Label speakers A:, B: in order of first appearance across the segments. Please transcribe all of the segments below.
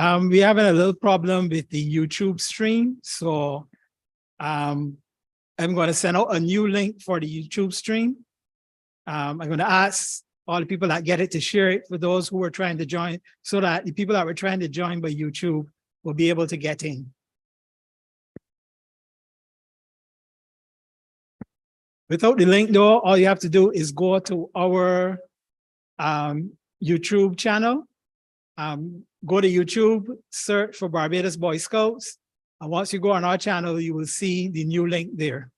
A: We're having a little problem with the YouTube stream, so I'm going to send out a new link for the YouTube stream. I'm going to ask all the people that get it to share it for those who are trying to join, so that the people that were trying to join by YouTube will be able to get in. Without the link though, all you have to do is go to our YouTube channel. Go to YouTube, search for Barbados Boy Scouts. And once you go on our channel, you will see the new link there.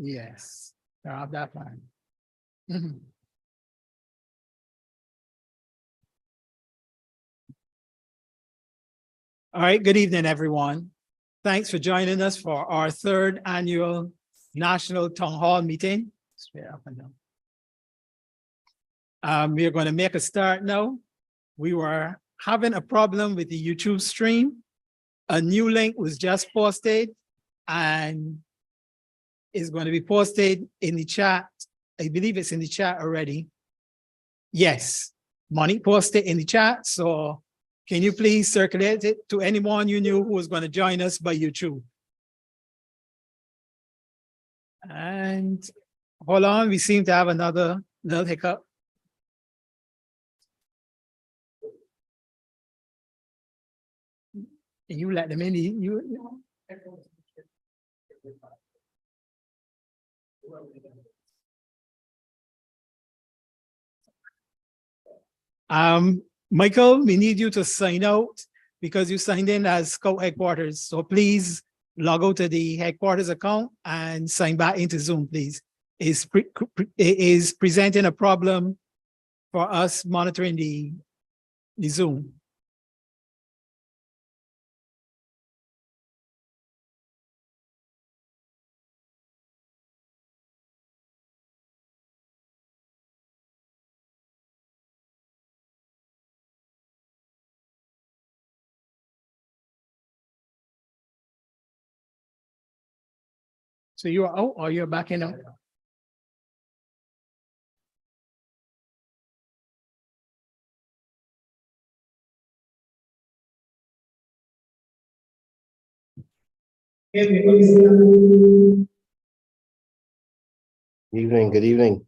A: Yes, I have that plan. All right, good evening, everyone. Thanks for joining us for our third annual National Town Hall meeting. Straight up and down. We are going to make a start now. We were having a problem with the YouTube stream. A new link was just posted and is going to be posted in the chat. I believe it's in the chat already. Yes, Monique posted in the chat. So can you please circulate it to anyone you knew who was going to join us by YouTube? And hold on, we seem to have another little hiccup. You let them in. Michael, we need you to sign out because you signed in as Scout Headquarters. So please log out to the headquarters account and sign back into Zoom, please. It is presenting a problem for us monitoring the Zoom. So you are out or you're backing out?
B: Good evening, good evening.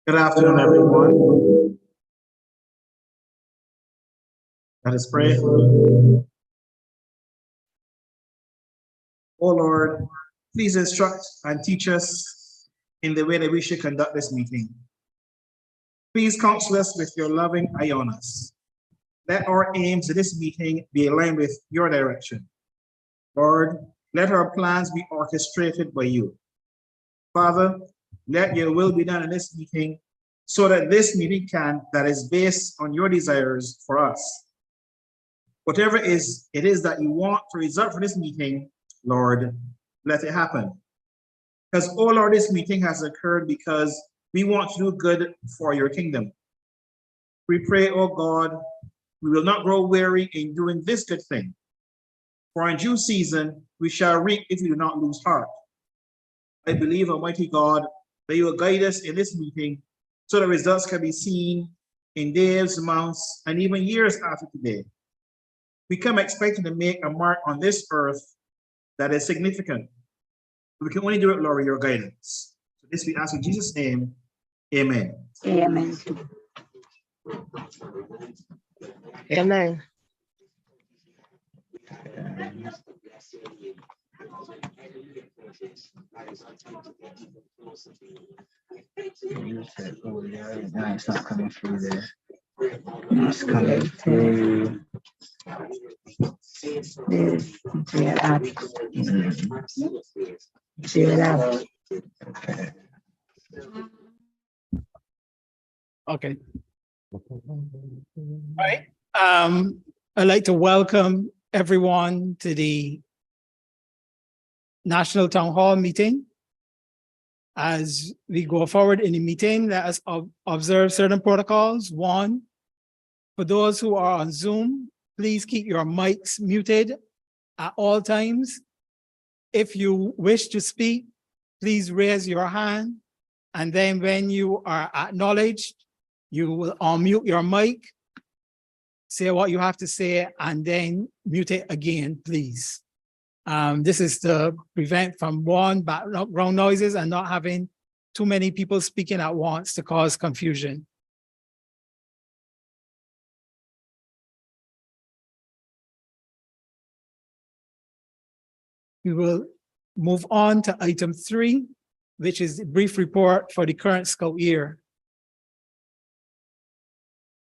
C: Good afternoon, everyone. Let us pray. Oh Lord, please instruct and teach us in the way that we should conduct this meeting. Please counsel us with your loving eye on us. Let our aims in this meeting be aligned with your direction. Lord, let our plans be orchestrated by you. Father, let your will be done in this meeting so that this meeting that is based on your desires for us. Whatever it is that you want to result from this meeting, Lord, let it happen. Because, oh Lord, this meeting has occurred because we want to do good for your kingdom. We pray, oh God, we will not grow weary in doing this good thing. For in due season, we shall reap if we do not lose heart. I believe, Almighty God, that you will guide us in this meeting so the results can be seen in days, months, and even years after today. We come expecting to make a mark on this earth that is significant. We can only do it, Lord, with your guidance. So this we ask in Jesus' name, amen.
D: Amen. Amen.
E: No, it's not coming through there. It's coming through.
A: Okay. All right. I'd like to welcome everyone to the National Town Hall meeting. As we go forward in the meeting, let us observe certain protocols. One, for those who are on Zoom, please keep your mics muted at all times. If you wish to speak, please raise your hand. And then when you are acknowledged, you will unmute your mic say what you have to say, and then mute it again, please. This is to prevent from background noises and not having too many people speaking at once to cause confusion. We will move on to item 3, which is the brief report for the current school year.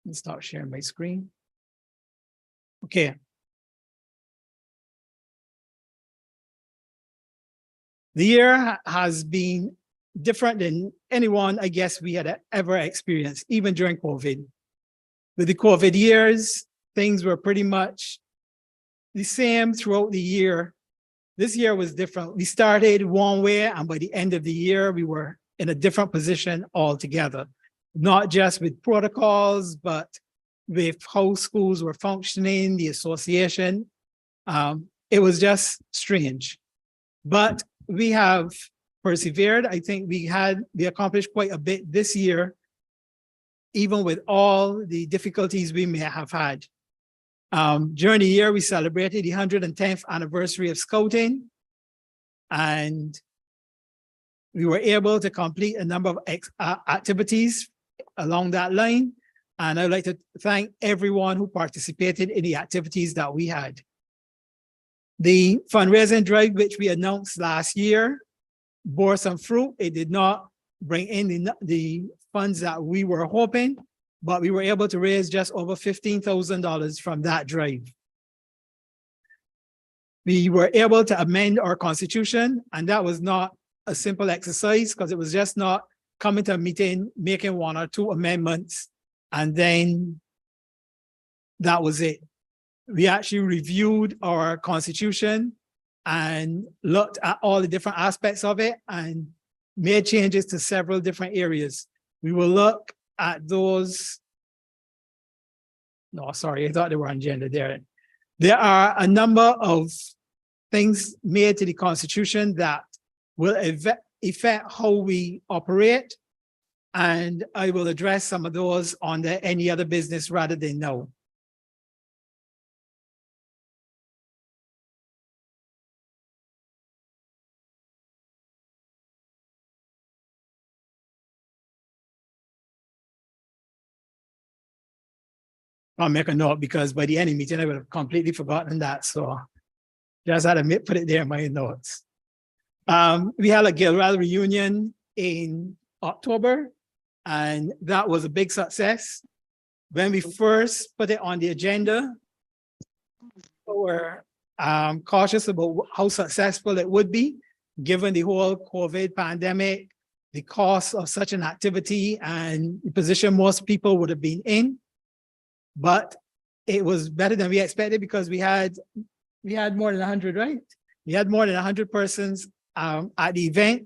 A: Let's start sharing my screen. Okay. The year has been different than anyone, I guess, we had ever experienced, even during COVID. With the COVID years, things were pretty much the same throughout the year. This year was different. We started one way, and by the end of the year, we were in a different position altogether, not just with protocols, but with how schools were functioning, the association. It was just strange. But we have persevered. I think we accomplished quite a bit this year, even with all the difficulties we may have had. During the year, we celebrated the 110th anniversary of Scouting, and we were able to complete a number of activities along that line. And I'd like to thank everyone who participated in the activities that we had. The fundraising drive, which we announced last year, bore some fruit. It did not bring in the funds that we were hoping, but we were able to raise just over $15,000 from that drive. We were able to amend our constitution, and that was not a simple exercise because it was just not coming to a meeting, making 1 or 2 amendments, and then that was it. We actually reviewed our constitution and looked at all the different aspects of it and made changes to several different areas. We will look at those. No, sorry, I thought they were on agenda there. There are a number of things made to the Constitution that will affect how we operate, and I will address some of those on the any other business rather than now. I'll make a note because by the end of the meeting, I would have completely forgotten that. So just had to put it there in my notes. We had a Gilwell reunion in October, and that was a big success. When we first put it on the agenda, we were cautious about how successful it would be, given the whole COVID pandemic, the cost of such an activity, and the position most people would have been in. But it was better than we expected because we had more than 100, right? We had more than 100 persons at the event.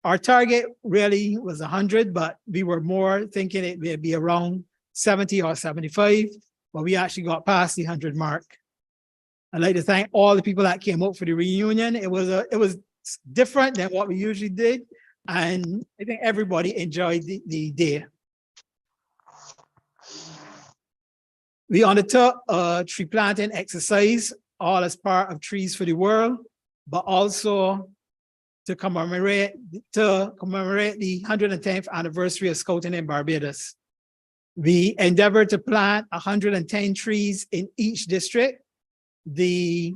A: Our target really was 100, but we were more thinking it may be around 70 or 75, but we actually got past the 100 mark. I'd like to thank all the people that came out for the reunion. It was different than what we usually did, and I think everybody enjoyed the day. We undertook a tree planting exercise, all as part of Trees for the World, but also to commemorate the 110th anniversary of Scouting in Barbados. We endeavored to plant 110 trees in each district. The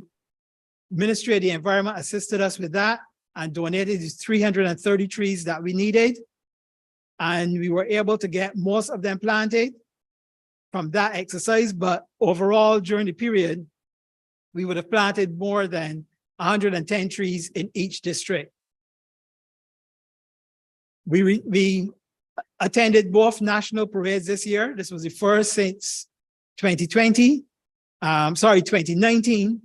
A: Ministry of the Environment assisted us with that and donated 330 trees that we needed. And we were able to get most of them planted from that exercise, but overall during the period, we would have planted more than 110 trees in each district. We attended both national parades this year. This was the first since 2019.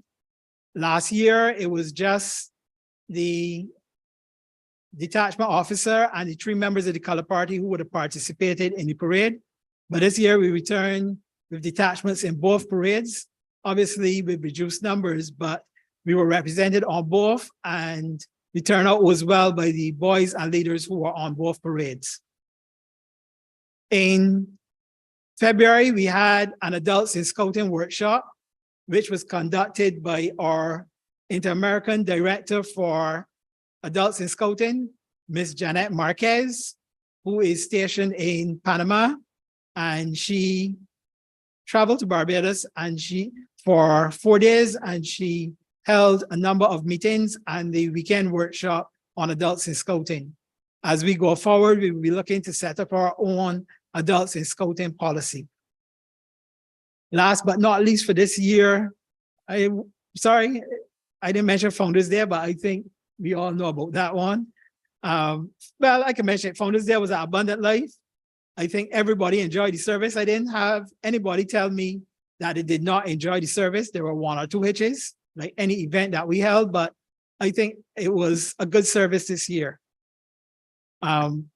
A: Last year, it was just the detachment officer and the 3 members of the color party who would have participated in the parade. But this year we returned with detachments in both parades, obviously with reduced numbers, but we were represented on both, and the turnout was well by the boys and leaders who were on both parades. In February, we had an adults in scouting workshop, which was conducted by our Inter-American Director for Adults in Scouting, Ms. Janet Marquez, who is stationed in Panama. And she traveled to Barbados and for 4 days, and she held a number of meetings and the weekend workshop on adults in scouting. As we go forward, we will be looking to set up our own adults in scouting policy. Last but not least for this year, sorry, I didn't mention Founders Day, but I think we all know about that one. Well, I can mention it. Founders Day was an abundant life. I think everybody enjoyed the service. I didn't have anybody tell me that they did not enjoy the service. There were 1 or 2 hitches, like any event that we held, but I think it was a good service this year. And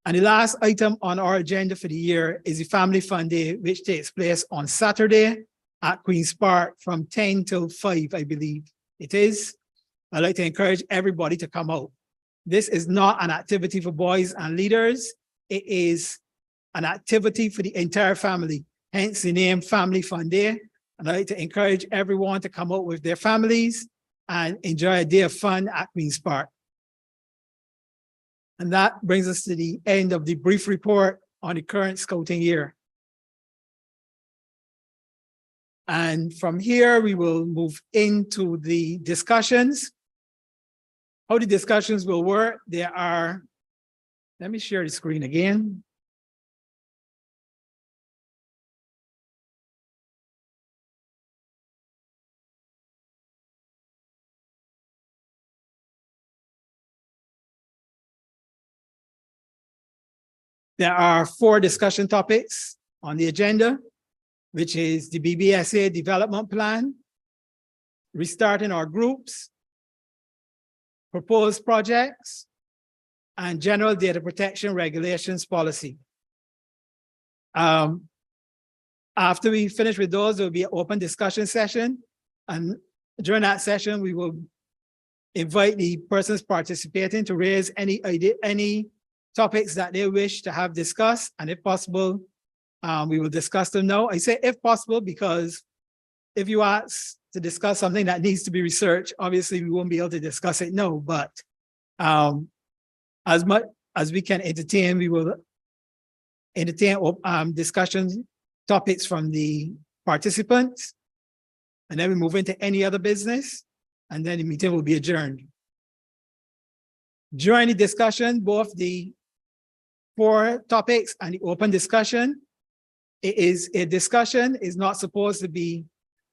A: the last item on our agenda for the year is the Family Fun Day, which takes place on Saturday at Queen's Park from 10 till 5, I believe it is. I'd like to encourage everybody to come out. This is not an activity for boys and leaders. It is an activity for the entire family, hence the name Family Fun Day. And I'd like to encourage everyone to come out with their families and enjoy a day of fun at Queen's Park. And that brings us to the end of the brief report on the current scouting year. And from here, we will move into the discussions. How the discussions will work, there are, let me share the screen again. There are 4 discussion topics on the agenda, which is the BBSA development plan, restarting our groups, proposed projects, and general data protection regulations policy. After we finish with those, there will be an open discussion session. And during that session, we will invite the persons participating to raise any topics that they wish to have discussed. And if possible, we will discuss them now. I say if possible, because if you ask to discuss something that needs to be researched, obviously we won't be able to discuss it now, but as much as we can entertain, we will entertain discussion topics from the participants, and then we move into any other business, and then the meeting will be adjourned. During the discussion, both the 4 topics and the open discussion, it is a discussion, is not supposed to be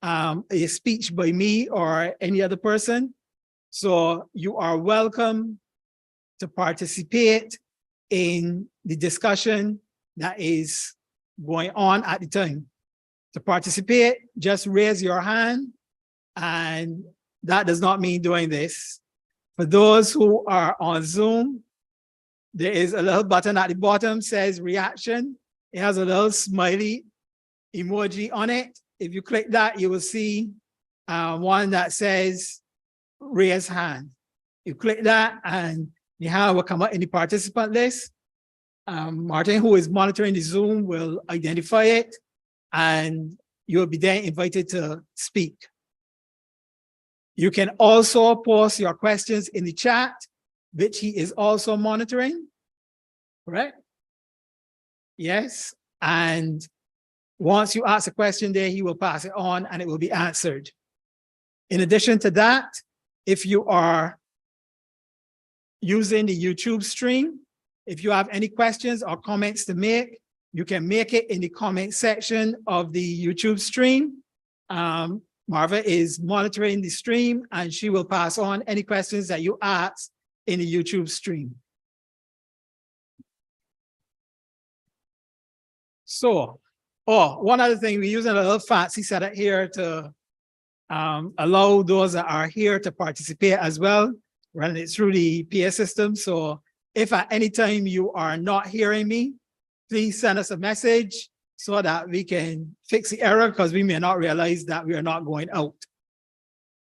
A: a speech by me or any other person. So you are welcome to participate in the discussion that is going on at the time. To participate, just raise your hand, and that does not mean doing this. For those who are on Zoom, there is a little button at the bottom says reaction. It has a little smiley emoji on it. If you click that, you will see one that says raise hand. You click that and your hand will come up in the participant list. Martin, who is monitoring the Zoom, will identify it, and you'll be then invited to speak. You can also post your questions in the chat, which he is also monitoring, correct? Yes, and once you ask a question there, he will pass it on and it will be answered. In addition to that, if you are using the YouTube stream, if you have any questions or comments to make, you can make it in the comment section of the YouTube stream. Marva is monitoring the stream and she will pass on any questions that you ask in the YouTube stream. So, one other thing, we're using a little fancy setup here to allow those that are here to participate as well, running it through the PA system. So if at any time you are not hearing me, please send us a message so that we can fix the error, because we may not realize that we are not going out.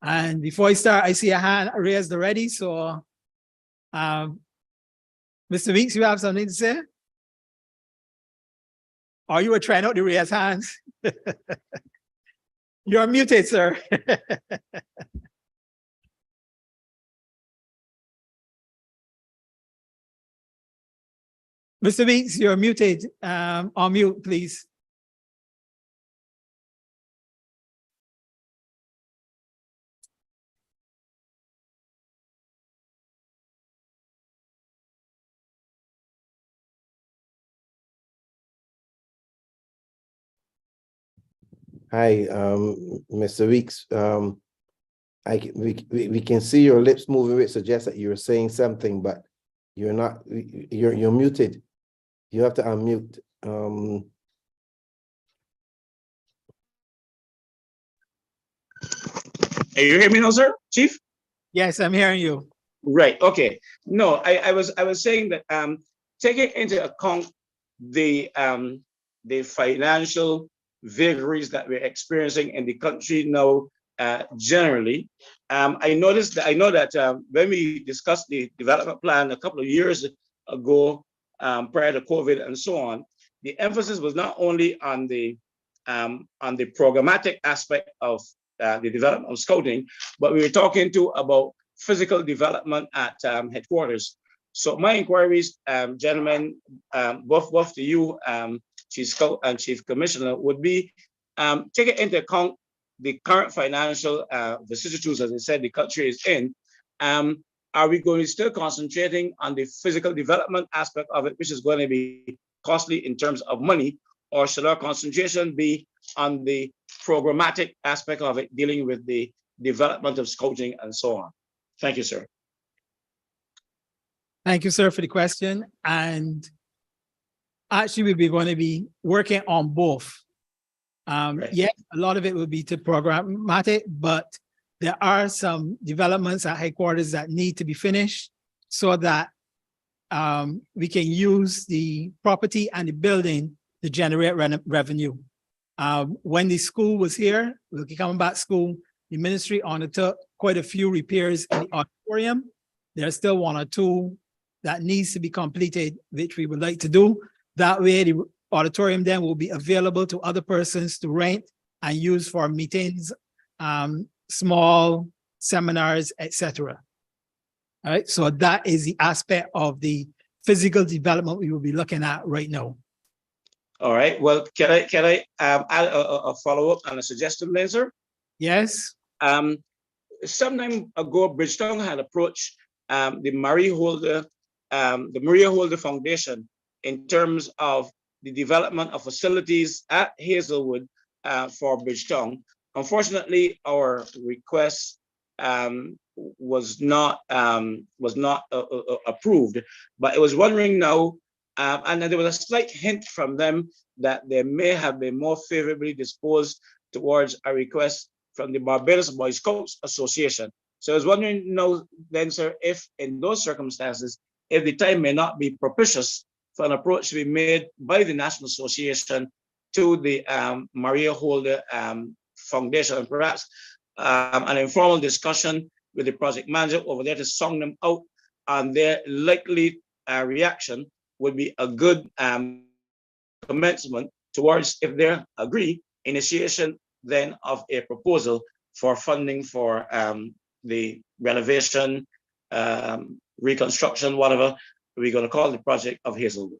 A: And before I start, I see a hand raised already. So Mr. Weeks, you have something to say? Or you were trying out the raise hands? You're muted, sir. Mr. Weeks, you're muted. On mute, please.
B: Hi, Mr. Weeks. We can see your lips moving, which suggests that you're saying something, but you're not. You're muted. You have to unmute.
F: You hear me now, sir, Chief?
A: Yes, I'm hearing you.
F: Right. Okay. No, I was saying that taking into account the financial vagaries that we're experiencing in the country now, generally, I know that when we discussed the development plan a couple of years ago, prior to COVID and so on, the emphasis was not only on the programmatic aspect of the development of scouting, but we were talking about physical development at headquarters. So my inquiries, gentlemen, both to you, Chief Scout and Chief Commissioner, would be taking into account the current financial vicissitudes, as I said, the country is in. Are we going to still concentrating on the physical development aspect of it, which is going to be costly in terms of money, or should our concentration be on the programmatic aspect of it, dealing with the development of scouting and so on? Thank you, sir.
A: Thank you, sir, for the question. And actually, we're going to be working on both.
F: Right.
A: Yes, a lot of it will be to programmatic, but there are some developments at headquarters that need to be finished so that we can use the property and the building to generate revenue. When the school was here, we'll be coming back school, the ministry undertook quite a few repairs in the auditorium. There's still one or two that needs to be completed, which we would like to do. That way, the auditorium then will be available to other persons to rent and use for meetings, small seminars, etc. All right, so that is the aspect of the physical development we will be looking at right now.
F: All right. Well, can I add a follow up and a suggestion, then, sir?
A: Yes.
F: Some time ago, Bridgetown had approached the Maria Holder Foundation in terms of the development of facilities at Hazelwood for Bridgetown. Unfortunately, our request was not approved. But I was wondering now, and there was a slight hint from them that they may have been more favorably disposed towards a request from the Barbados Boy Scouts Association. So I was wondering now then, sir, if in those circumstances, if the time may not be propitious for an approach to be made by the National Association to the Maria Holder Foundation, and perhaps an informal discussion with the project manager over there to song them out, and their likely reaction would be a good commencement towards, if they agree, initiation then of a proposal for funding for the renovation, reconstruction, whatever we're going to call the project of Hazelwood.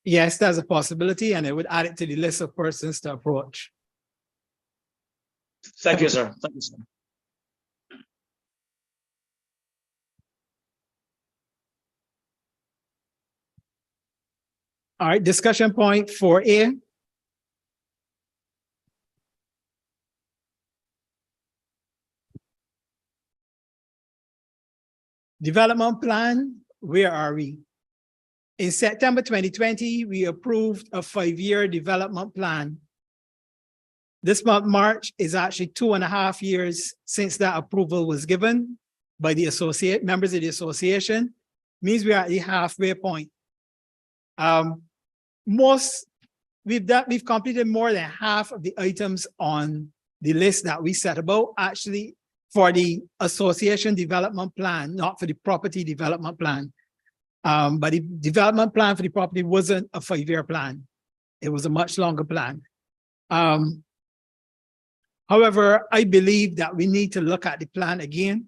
A: Yes, there's a possibility, and it would add it to the list of persons to approach.
F: Thank you, sir. Thank you, sir.
A: All right, discussion point 4A. Development plan, where are we? In September 2020, we approved a 5-year development plan. This month, March, is actually 2.5 years since that approval was given by the members of the association. Means we are at the halfway point. We've completed more than half of the items on the list that we set about, actually, for the association development plan, not for the property development plan. But the development plan for the property wasn't a 5-year plan. It was a much longer plan. However, I believe that we need to look at the plan again.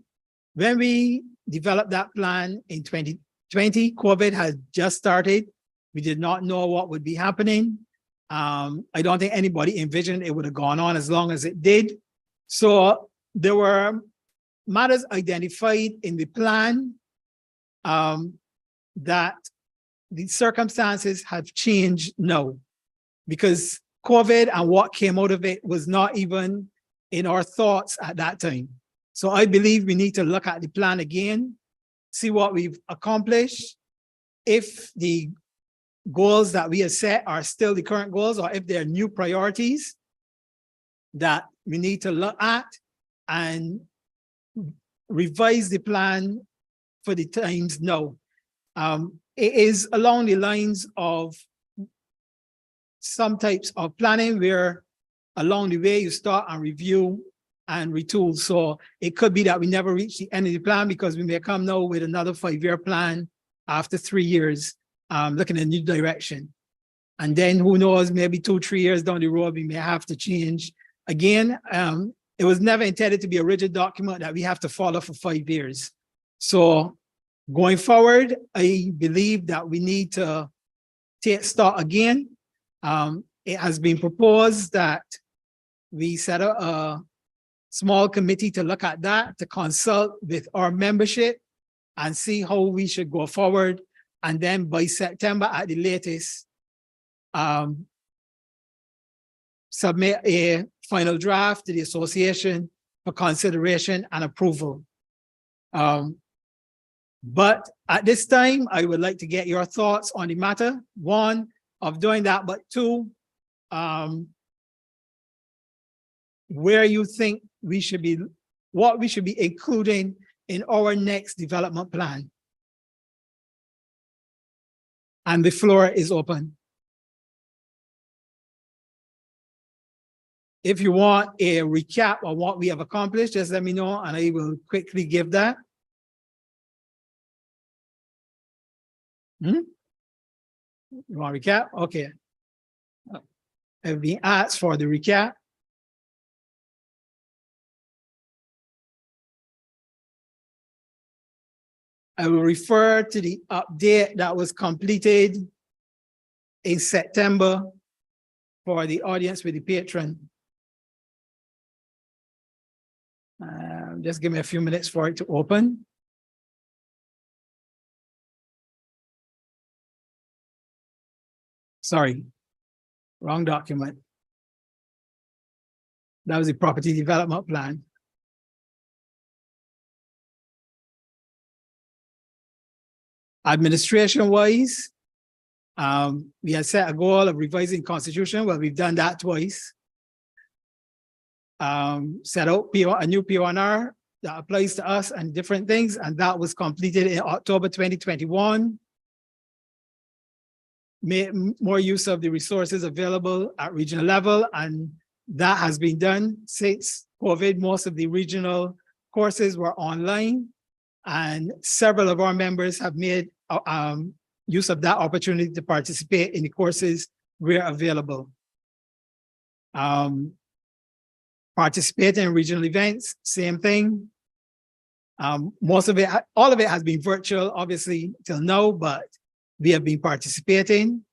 A: When we developed that plan in 2020, COVID had just started. We did not know what would be happening. I don't think anybody envisioned it would have gone on as long as it did. So there were matters identified in the plan that the circumstances have changed now, because COVID and what came out of it was not even in our thoughts at that time. So I believe we need to look at the plan again, see what we've accomplished, if the goals that we have set are still the current goals, or if there are new priorities that we need to look at, and revise the plan for the times now. It is along the lines of some types of planning where along the way you start and review and retool. So it could be that we never reach the end of the plan, because we may come now with another 5-year plan after 3 years, looking at a new direction. And then who knows, maybe 2-3 years down the road, we may have to change again. It was never intended to be a rigid document that we have to follow for 5 years. So going forward, I believe that we need to take stock again. It has been proposed that we set up a small committee to look at that, to consult with our membership and see how we should go forward. And then by September at the latest, submit a final draft to the association for consideration and approval. But at this time, I would like to get your thoughts on the matter, one, of doing that, but two, where you think we should be, what we should be including in our next development plan. And the floor is open. If you want a recap of what we have accomplished, just let me know and I will quickly give that. You want a recap? Okay. I've been asked for the recap. I will refer to the update that was completed in September for the audience with the patron. Just give me a few minutes for it to open. Sorry, wrong document. That was the property development plan. Administration-wise, we had set a goal of revising constitution. Well, we've done that twice. Set out a new PONR that applies to us and different things, and that was completed in October 2021. Made more use of the resources available at regional level, and that has been done since COVID. Most of the regional courses were online, and several of our members have made use of that opportunity to participate in the courses where available. Participate in regional events, same thing. Most of it, all of it has been virtual, obviously, till now, but we have been participating.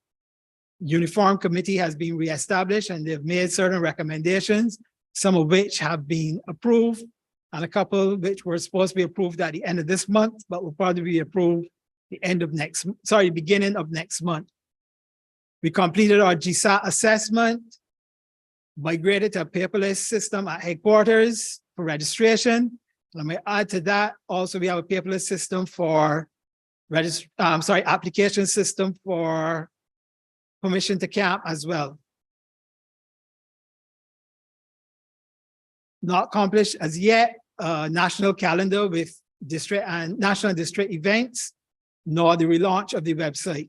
A: Uniform committee has been reestablished and they've made certain recommendations, some of which have been approved, and a couple which were supposed to be approved at the end of this month, but will probably be approved the end of beginning of next month. We completed our GSAT assessment, migrated to a paperless system at headquarters for registration. Let me add to that, also we have a paperless system for application system for permission to camp as well. Not accomplished as yet, national calendar with district and national district events, nor the relaunch of the website.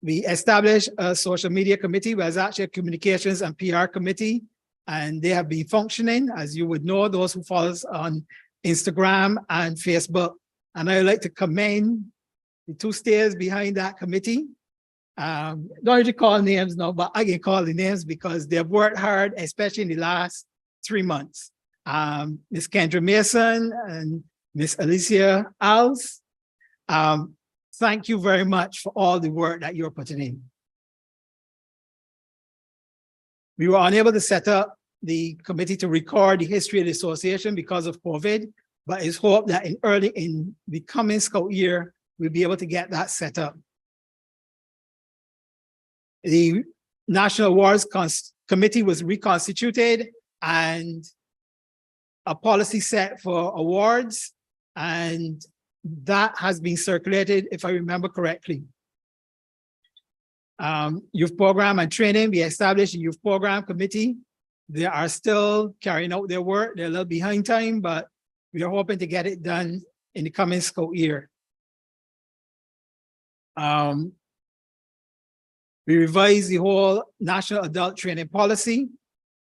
A: We established a social media committee, where there's actually a communications and PR committee, and they have been functioning. As you would know, those who follow us on Instagram and Facebook, And I'd like to commend the two stairs behind that committee. Don't need to call names now, but I can call the names because they've worked hard, especially in the last 3 months. Ms. Kendra Mason and Ms. Alicia Alves, thank you very much for all the work that you're putting in. We were unable to set up the committee to record the history of the association because of COVID, but it's hoped that in the coming school year, we'll be able to get that set up. The National Awards Committee was reconstituted and a policy set for awards, and that has been circulated, if I remember correctly. Youth program and training, we established a youth program committee. They are still carrying out their work. They're a little behind time, but we are hoping to get it done in the coming school year. We revised the whole National Adult Training Policy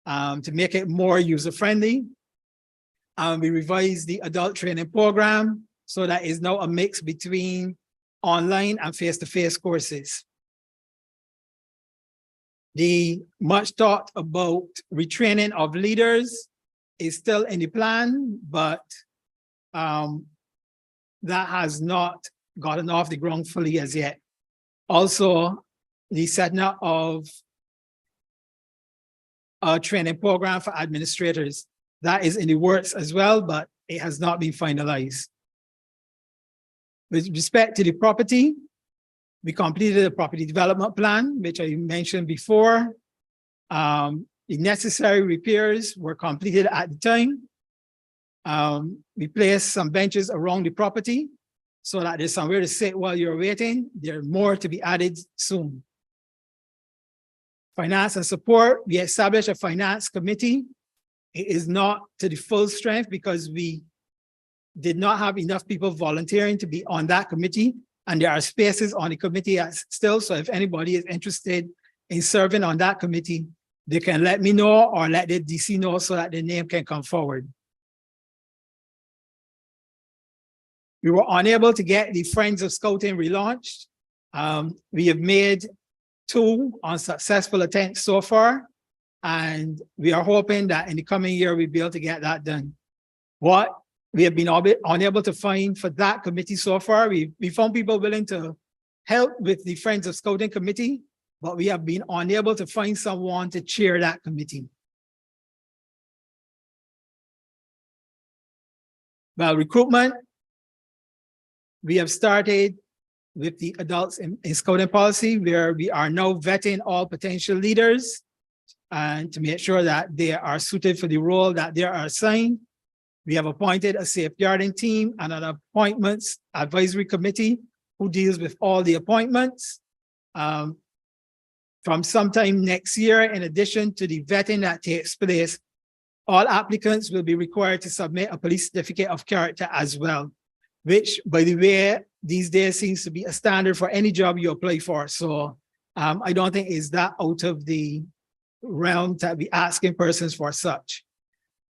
A: to make it more user-friendly. We revised the adult training program so that is now a mix between online and face-to-face courses. The much talked about retraining of leaders is still in the plan, but that has not gotten off the ground fully as yet. Also, the setting up of a training program for administrators, that is in the works as well, but it has not been finalized. With respect to the property, we completed a property development plan, which I mentioned before. The necessary repairs were completed at the time. We placed some benches around the property so that there's somewhere to sit while you're waiting. There are more to be added soon. Finance and support, we established a finance committee. It is not to the full strength because we did not have enough people volunteering to be on that committee. And there are spaces on the committee still. So if anybody is interested in serving on that committee, they can let me know or let the DC know so that the name can come forward. We were unable to get the Friends of Scouting relaunched. We have made 2 unsuccessful attempts so far, and we are hoping that in the coming year, we'll be able to get that done. What we have been unable to find for that committee so far, we found people willing to help with the Friends of Scouting committee, but we have been unable to find someone to chair that committee. Well, recruitment, we have started with the adults in scouting policy, where we are now vetting all potential leaders and to make sure that they are suited for the role that they are assigned. We have appointed a safeguarding team and an appointments advisory committee who deals with all the appointments. From sometime next year, in addition to the vetting that takes place, all applicants will be required to submit a police certificate of character as well, which, by the way, these days seems to be a standard for any job you apply for. So I don't think it's that out of the realm to be asking persons for such.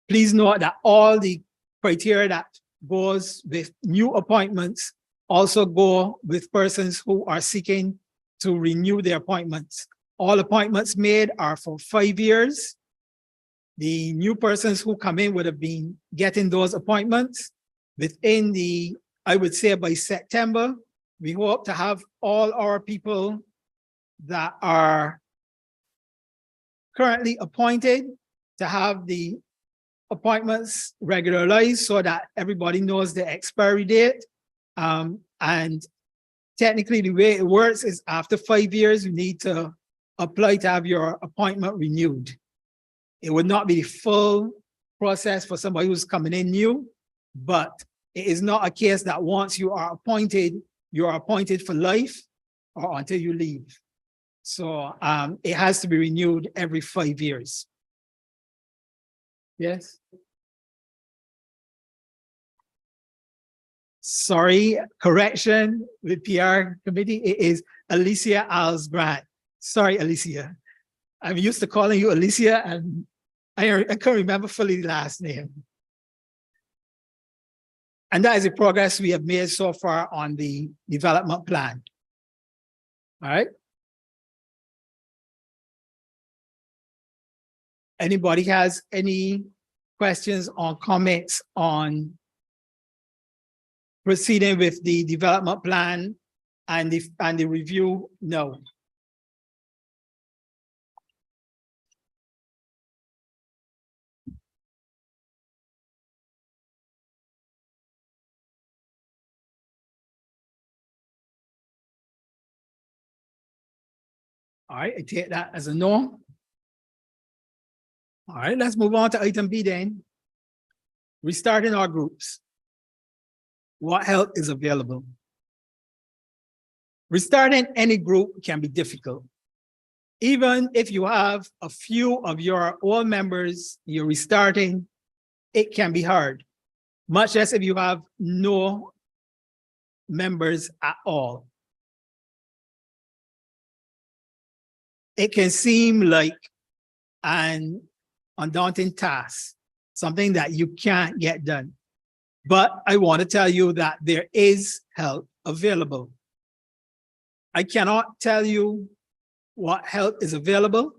A: Please note that all the criteria that goes with new appointments also go with persons who are seeking to renew their appointments. All appointments made are for 5 years. The new persons who come in would have been getting those appointments within the, I would say by September, we hope to have all our people that are currently appointed to have the appointments regularized so that everybody knows the expiry date. And technically the way it works is after 5 years, you need to apply to have your appointment renewed. It would not be the full process for somebody who's coming in new, but it is not a case that once you are appointed for life or until you leave. So it has to be renewed every 5 years. Yes. Sorry, correction with PR committee. It is Alicia Alsbrand. Sorry, Alicia. I'm used to calling you Alicia and I can't remember fully the last name. And that is the progress we have made so far on the development plan. All right. Anybody has any questions or comments on proceeding with the development plan and the review? No. All right, I take that as a no. All right, let's move on to item B then. Restarting our groups. What help is available? Restarting any group can be difficult. Even if you have a few of your old members you're restarting, it can be hard, much less if you have no members at all. It can seem like an undaunting task, something that you can't get done. But I want to tell you that there is help available. I cannot tell you what help is available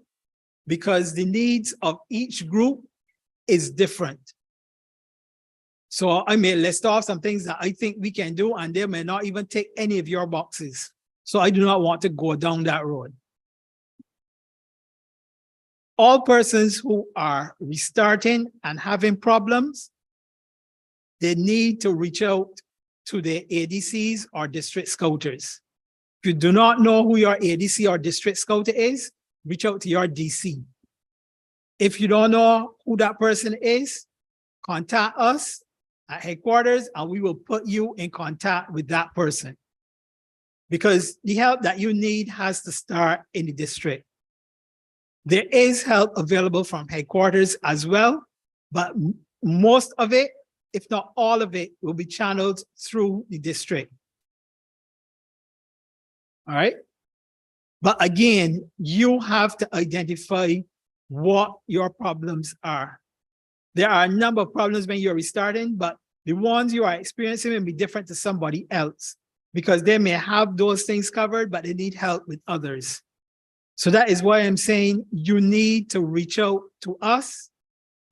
A: because the needs of each group is different. So I may list off some things that I think we can do, and they may not even tick any of your boxes. So I do not want to go down that road. All persons who are restarting and having problems, they need to reach out to their ADCs or district scouters. If you do not know who your ADC or district scouter is, reach out to your DC. If you don't know who that person is, contact us at headquarters and we will put you in contact with that person. Because the help that you need has to start in the district. There is help available from headquarters as well, but most of it, if not all of it, will be channeled through the district. All right. But again, you have to identify what your problems are. There are a number of problems when you're restarting, but the ones you are experiencing will be different to somebody else because they may have those things covered, but they need help with others. So that is why I'm saying you need to reach out to us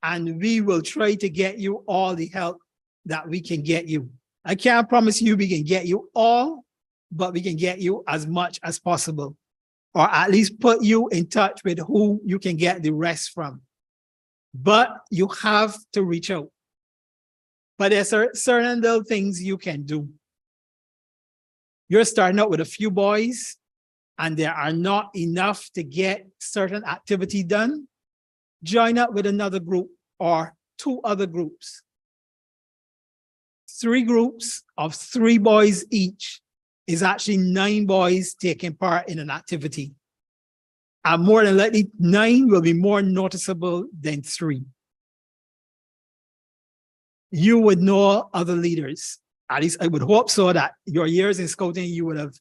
A: and we will try to get you all the help that we can get you. I can't promise you we can get you all, but we can get you as much as possible, or at least put you in touch with who you can get the rest from. But you have to reach out. But there's certain little things you can do. You're starting out with a few boys and there are not enough to get certain activity done. Join up with another group or two other groups. 3 groups of 3 boys each is actually 9 boys taking part in an activity. And more than likely, 9 will be more noticeable than 3. You would know other leaders. At least I would hope so that your years in scouting, you would have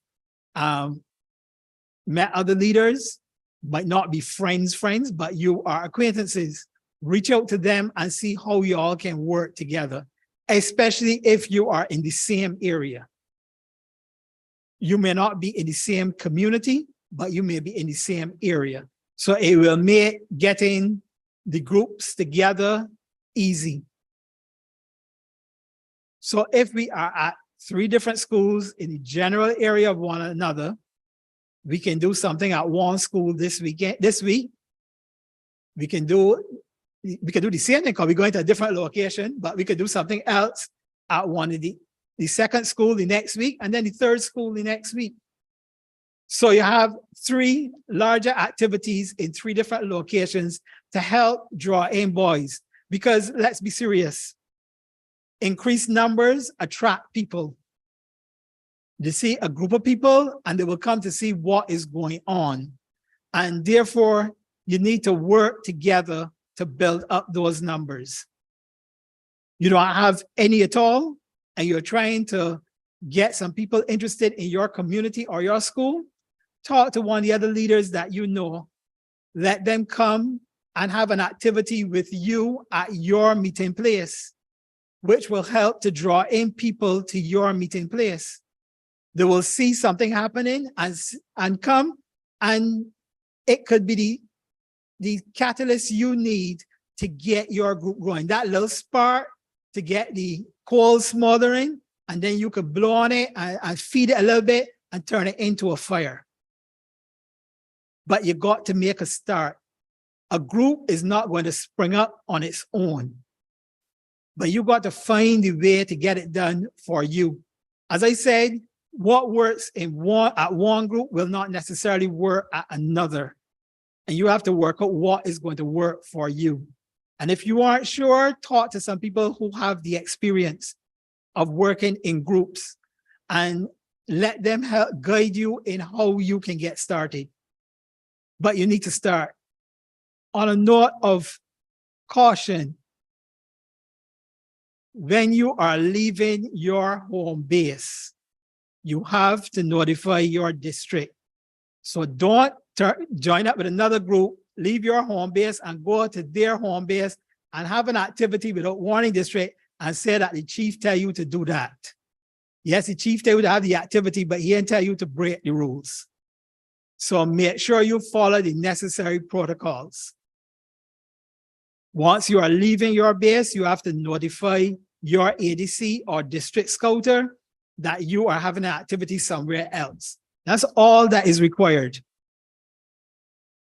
A: met other leaders, might not be friends, but you are acquaintances. Reach out to them and see how you all can work together, especially if you are in the same area. You may not be in the same community, but you may be in the same area. So it will make getting the groups together easy. So if we are at 3 different schools in the general area of one another, we can do something at one school this week. We can do the same thing because we're going to a different location, but we could do something else at one of the second school the next week, and then the 3rd school the next week. So you have 3 larger activities in 3 different locations to help draw in boys. Because let's be serious, increased numbers attract people. They see a group of people and they will come to see what is going on. And therefore, you need to work together to build up those numbers. You don't have any at all, and you're trying to get some people interested in your community or your school, talk to one of the other leaders that you know, let them come and have an activity with you at your meeting place. which will help to draw in people to your meeting place. They will see something happening and come, and it could be the catalyst you need to get your group going. That little spark to get the coal smoldering, and then you could blow on it and feed it a little bit and turn it into a fire. But you got to make a start. A group is not going to spring up on its own, but you got to find the way to get it done for you. As I said, what works at one group will not necessarily work at another. And you have to work out what is going to work for you. And if you aren't sure, talk to some people who have the experience of working in groups and let them help guide you in how you can get started. But you need to start. On a note of caution, when you are leaving your home base, you have to notify your district. So don't join up with another group, leave your home base and go to their home base and have an activity without warning district and say that the chief tell you to do that. Yes, the chief tell you to have the activity, but he didn't tell you to break the rules. So make sure you follow the necessary protocols. Once you are leaving your base, you have to notify your ADC or district scouter that you are having an activity somewhere else. That's all that is required.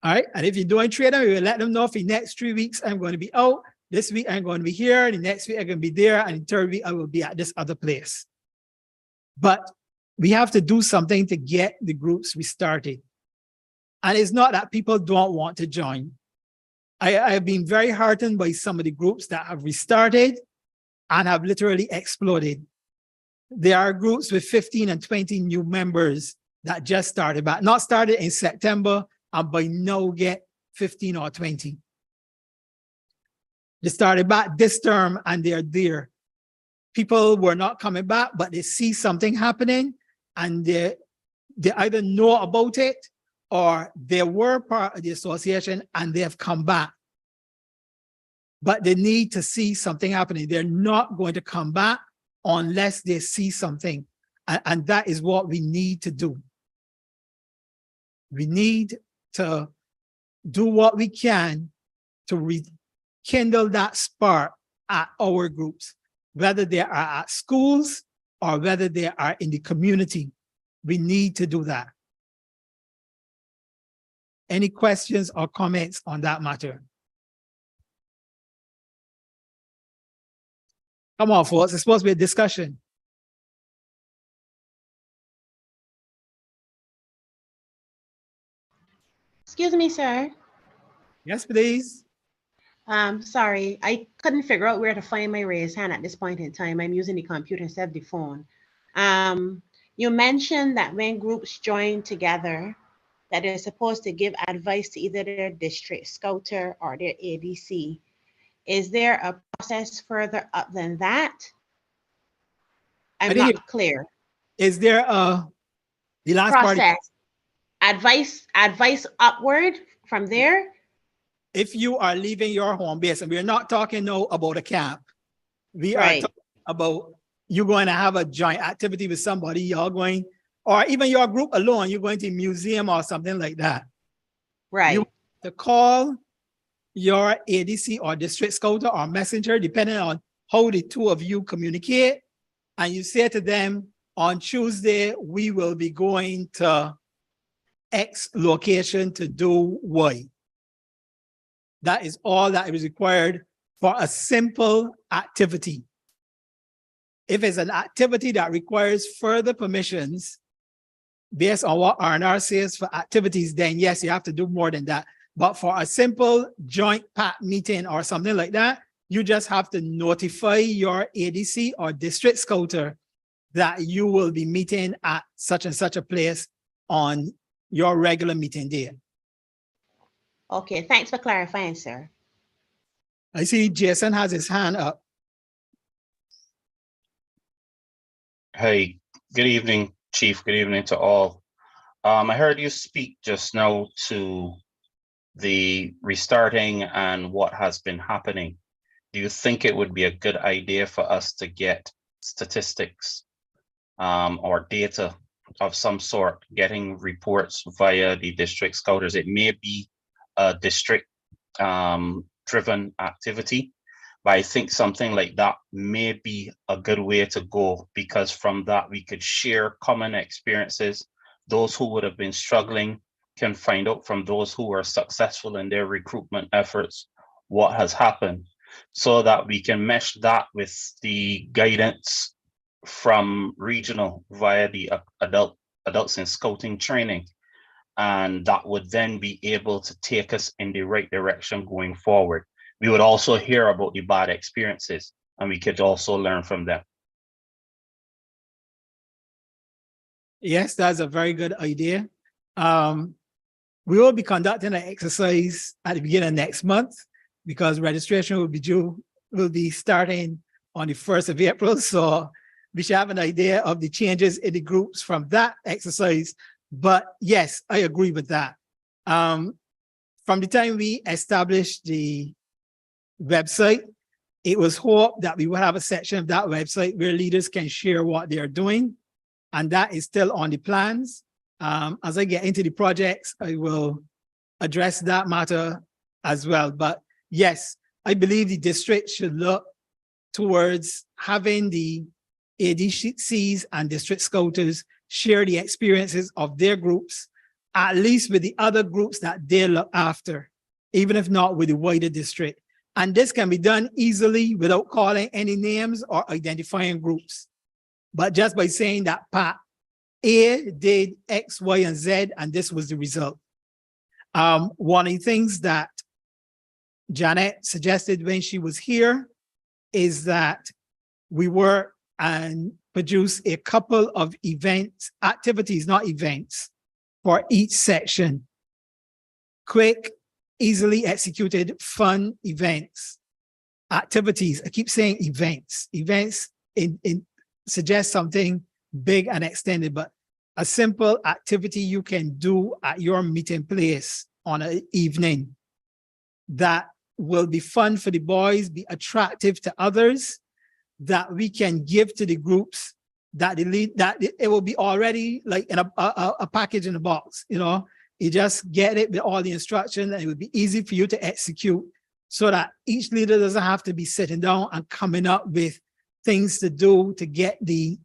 A: All right, and if you're doing training, you will let them know for the next 3 weeks, I'm going to be out. This week, I'm going to be here. The next week, I'm going to be there. And the third week, I will be at this other place. But we have to do something to get the groups restarted. And it's not that people don't want to join. I've been very heartened by some of the groups that have restarted and have literally exploded. There are groups with 15 and 20 new members that just started back, not started in September, and by now get 15 or 20. They started back this term and they're there. People were not coming back, but they see something happening and they either know about it or they were part of the association and they have come back. But they need to see something happening. They're not going to come back unless they see something. And that is what we need to do. We need to do what we can to rekindle that spark at our groups, whether they are at schools or whether they are in the community. We need to do that. Any questions or comments on that matter? Come on, folks, it's supposed to be a discussion.
G: Excuse me, sir.
A: Yes, please.
G: Sorry, I couldn't figure out where to find my raised hand at this point in time. I'm using the computer instead of the phone. You mentioned that when groups join together, that they're supposed to give advice to either their district scouter or their ADC. Is there a process further up than that? I'm not clear.
A: Is there the last
G: process?
A: Part?
G: Advice upward from there?
A: If you are leaving your home base, and we're not talking now about a camp, we are talking about you going to have a joint activity with somebody, you're going, or even your group alone, you're going to a museum or something like that.
G: Right.
A: You to call your ADC or district scouter or messenger, depending on how the two of you communicate, and you say to them, on Tuesday, we will be going to X location to do Y. That is all that is required for a simple activity. If it's an activity that requires further permissions based on what R&R says for activities, then yes, you have to do more than that. But for a simple joint pack meeting or something like that, you just have to notify your ADC or district scouter that you will be meeting at such and such a place on your regular meeting day.
G: Okay, thanks for clarifying, sir.
A: I see Jason has his hand up.
H: Hey, good evening, Chief. Good evening to all. I heard you speak just now to the restarting and what has been happening. do you think it would be a good idea for us to get statistics or data of some sort, getting reports via the district scouters? It may be a district driven activity, but I think something like that may be a good way to go, because from that we could share common experiences. Those who would have been struggling can find out from those who were successful in their recruitment efforts what has happened, so that we can mesh that with the guidance from regional via the adults in scouting training. And that would then be able to take us in the right direction going forward. We would also hear about the bad experiences, and we could also learn from them.
A: Yes, that's a very good idea. We will be conducting an exercise at the beginning of next month, because registration will be starting on the 1st of April. So we should have an idea of the changes in the groups from that exercise. But yes, I agree with that. From the time we established the website, it was hoped that we would have a section of that website where leaders can share what they are doing. And that is still on the plans. As I get into the projects, I will address that matter as well. But yes, I believe the district should look towards having the ADCs and district scouters share the experiences of their groups, at least with the other groups that they look after, even if not with the wider district. And this can be done easily without calling any names or identifying groups, but just by saying that Pat A did X, Y, and Z, and this was the result. One of the things that Janet suggested when she was here is that we work and produce a couple of events, activities, not events, for each section. Quick, easily executed, fun events, activities. I keep saying events. Events suggest something big and extended, but a simple activity you can do at your meeting place on an evening that will be fun for the boys, be attractive to others, that we can give to the groups, that it will be already like in a package in a box, you know. You just get it with all the instructions, and it would be easy for you to execute, so that each leader doesn't have to be sitting down and coming up with things to do to get the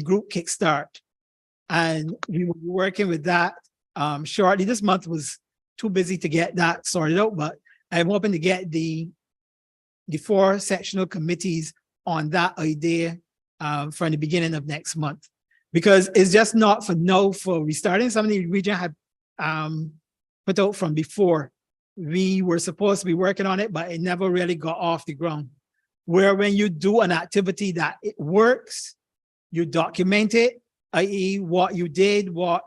A: group kickstart. And we will be working with that shortly. This month was too busy to get that sorted out, but I'm hoping to get the 4 sectional committees on that idea from the beginning of next month, because it's just not for now for restarting. Something the region had put out from before. We were supposed to be working on it, but it never really got off the ground. Where when you do an activity that it works, you document it, i.e. what you did, what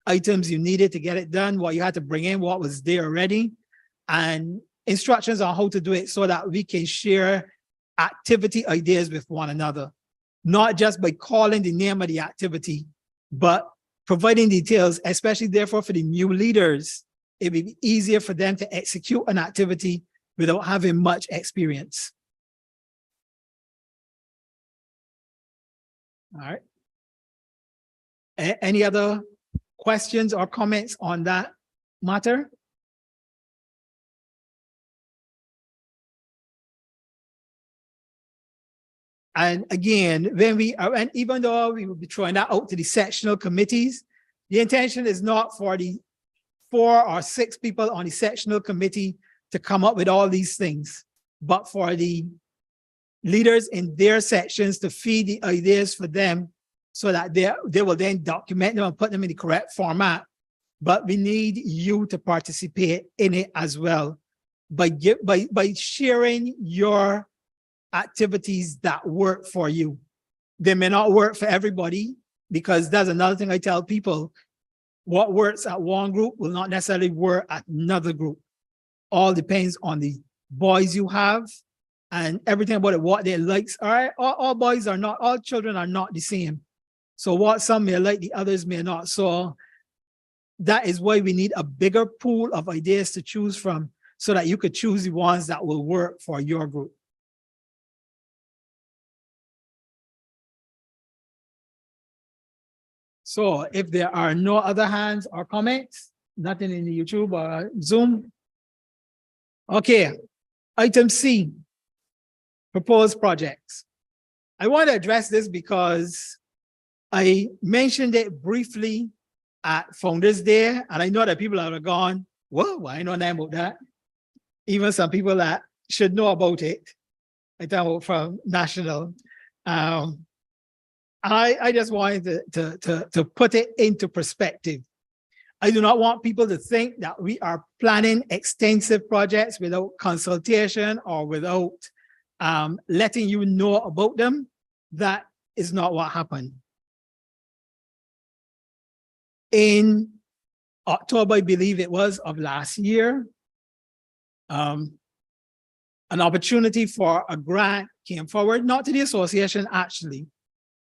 A: items you needed to get it done, what you had to bring in, what was there already, and instructions on how to do it, so that we can share activity ideas with one another, not just by calling the name of the activity, but providing details, especially therefore for the new leaders. It would be easier for them to execute an activity without having much experience. All right. Any other questions or comments on that matter? And again, when we are, and even though we will be throwing that out to the sectional committees, the intention is not for the 4 or 6 people on the sectional committee to come up with all these things, but for the leaders in their sections to feed the ideas for them, so that they will then document them and put them in the correct format. But we need you to participate in it as well by sharing your activities that work for you. They may not work for everybody, because that's another thing I tell people. What works at one group will not necessarily work at another group. All depends on the boys you have and everything about it, what their likes are. All boys are not, all children are not the same. So what some may like, the others may not. So that is why we need a bigger pool of ideas to choose from, so that you could choose the ones that will work for your group. So if there are no other hands or comments, nothing in the YouTube or Zoom. Okay, item C, proposed projects. I want to address this because I mentioned it briefly at Founders Day, and I know that people are gone, whoa, why know nothing about that? Even some people that should know about it. I talk about from national. I just wanted to put it into perspective. I do not want people to think that we are planning extensive projects without consultation or without letting you know about them. That is not what happened. In October, I believe it was, of last year, an opportunity for a grant came forward, not to the association actually,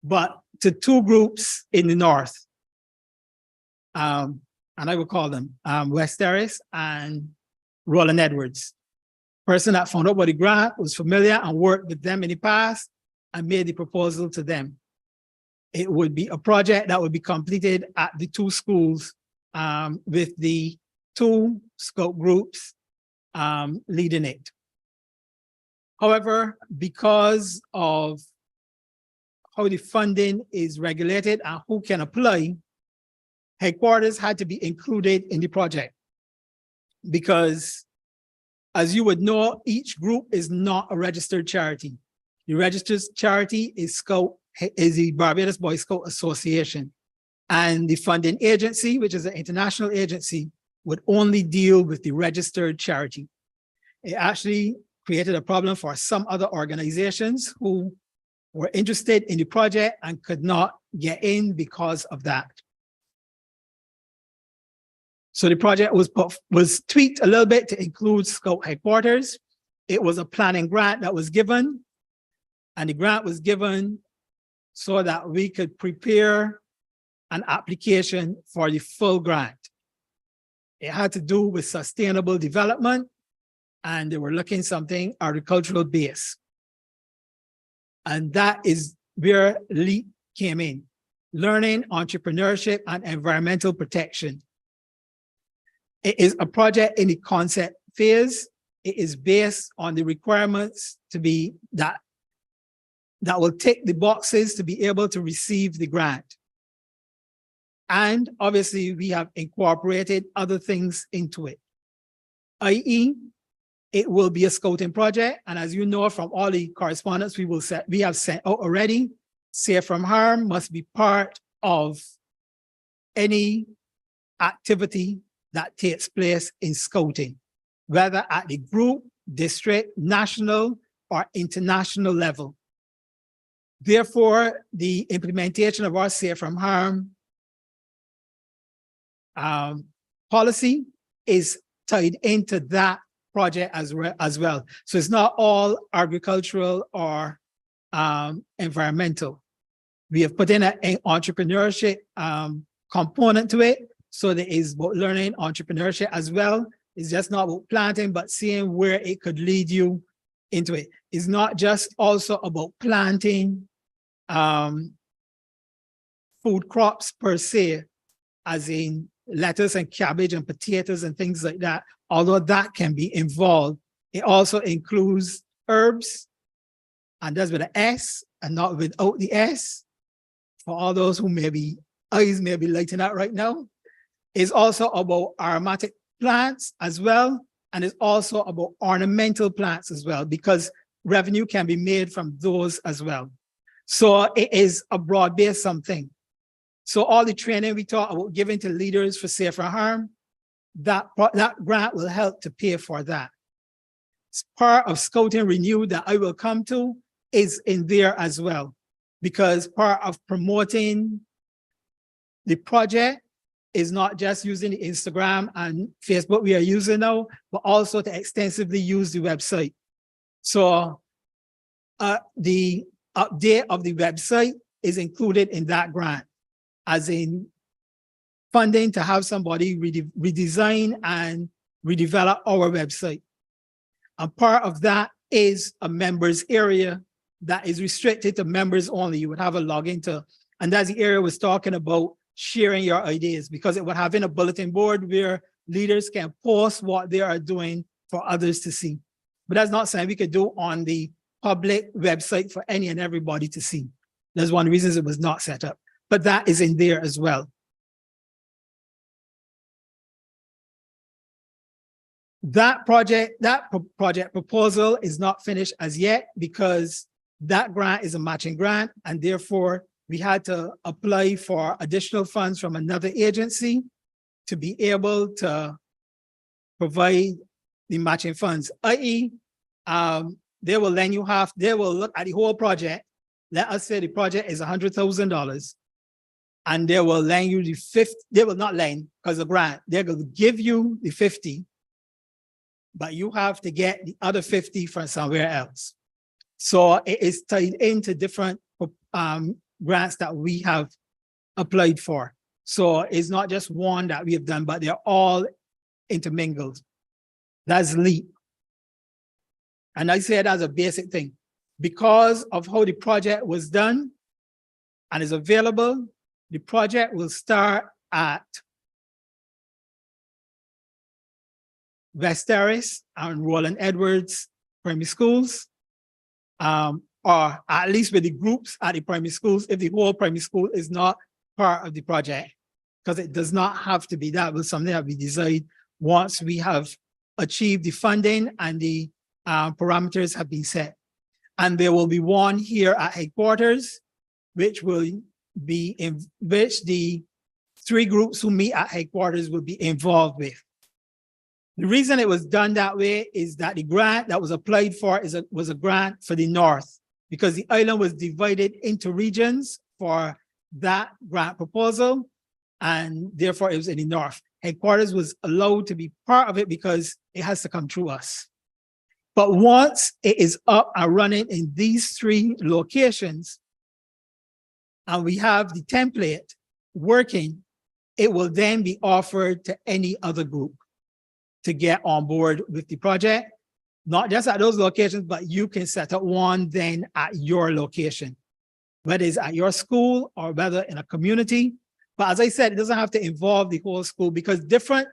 A: but to two groups in the north. And I will call them West Terrace and Roland Edwards. Person that found out about the grant was familiar and worked with them in the past and made the proposal to them. It would be a project that would be completed at the two schools with the two scout groups leading it. However, because of how the funding is regulated and who can apply, headquarters had to be included in the project. Because as you would know, each group is not a registered charity. The registered charity is the Barbados Boy Scout Association. And the funding agency, which is an international agency, would only deal with the registered charity. It actually created a problem for some other organizations who were interested in the project and could not get in because of that. So the project was tweaked a little bit to include Scout headquarters. It was a planning grant that was given, and the grant was given so that we could prepare an application for the full grant. It had to do with sustainable development, and they were looking something agricultural based. And that is where LEAP came in, learning, entrepreneurship, and environmental protection. It is a project in the concept phase. It is based on the requirements to be that will tick the boxes to be able to receive the grant. And obviously we have incorporated other things into it, i.e., it will be a scouting project. And as you know from all the correspondence we have sent out already, Safe from Harm must be part of any activity that takes place in scouting, whether at the group, district, national, or international level. Therefore, the implementation of our Safe from Harm policy is tied into that project as well. So it's not all agricultural or environmental. We have put in an entrepreneurship component to it. So there is both learning entrepreneurship as well. It's just not about planting, but seeing where it could lead you into it. It's not just also about planting food crops per se, as in lettuce and cabbage and potatoes and things like that. Although that can be involved, it also includes herbs, and that's with an S and not without the S. For all those who eyes may be lighting up right now. It's also about aromatic plants as well. And it's also about ornamental plants as well, because revenue can be made from those as well. So it is a broad-based something. So all the training we talk about giving to leaders for Safe from Harm, that grant will help to pay for that. It's part of Scouting Renewed that I will come to is in there as well, because part of promoting the project is not just using the Instagram and Facebook we are using now, but also to extensively use the website. So the update of the website is included in that grant, as in funding to have somebody redesign and we develop our website. And part of that is a members area that is restricted to members only. You would have a login to, and that's the area was talking about sharing your ideas, because it would have in a bulletin board where leaders can post what they are doing for others to see. But that's not something we could do on the public website for any and everybody to see. That's one of the reasons it was not set up, but that is in there as well. That project proposal is not finished as yet because that grant is a matching grant, and therefore we had to apply for additional funds from another agency to be able to provide the matching funds, i.e. They will look at the whole project. Let us say the project is $100,000, and they will lend you the 50, they will not lend because of grant, they're going to give you the 50, but you have to get the other 50 from somewhere else. So it is tied into different grants that we have applied for. So it's not just one that we have done, but they're all intermingled. That's LEAP. And I say that's a basic thing. Because of how the project was done and is available, the project will start at West Terrace and Roland Edwards primary schools, or at least with the groups at the primary schools, if the whole primary school is not part of the project, because it does not have to be that, but something that we decide once we have achieved the funding and the parameters have been set. And there will be one here at headquarters, which will be in which the 3 groups who meet at headquarters will be involved with. The reason it was done that way is that the grant that was applied for was a grant for the North, because the island was divided into regions for that grant proposal, and therefore it was in the North. Headquarters was allowed to be part of it because it has to come through us. But once it is up and running in these 3 locations, and we have the template working, it will then be offered to any other group to get on board with the project, not just at those locations, but you can set up one then at your location, whether it's at your school or whether in a community. But as I said, it doesn't have to involve the whole school because different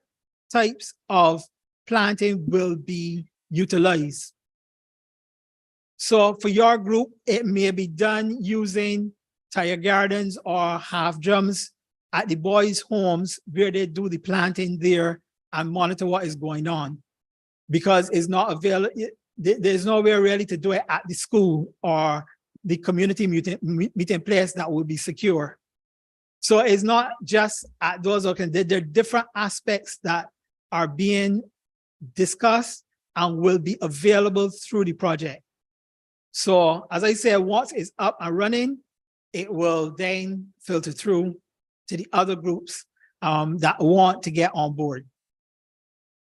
A: types of planting will be utilized. So for your group, it may be done using tire gardens or half drums at the boys' homes where they do the planting there and monitor what is going on, because it's not available. There's nowhere really to do it at the school or the community meeting place that will be secure. So it's not just at those locations. There are different aspects that are being discussed and will be available through the project. So as I said, once it's up and running, it will then filter through to the other groups that want to get on board.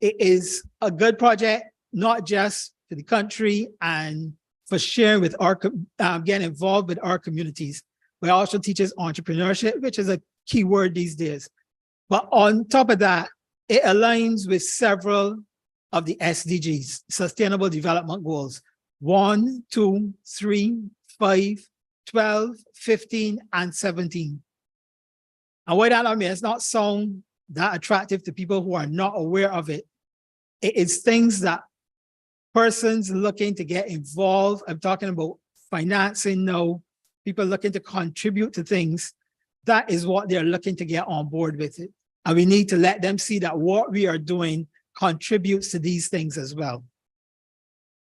A: It is a good project, not just for the country and for sharing with our, getting involved with our communities, but also teaches entrepreneurship, which is a key word these days. But on top of that, it aligns with several of the SDGs, Sustainable Development Goals, 1, 2, 3, 5, 12, 15, and 17. And why that may not sound that attractive to people who are not aware of it, it is things that persons looking to get involved. I'm talking about financing now, people looking to contribute to things. That is what they're looking to get on board with it. And we need to let them see that what we are doing contributes to these things as well.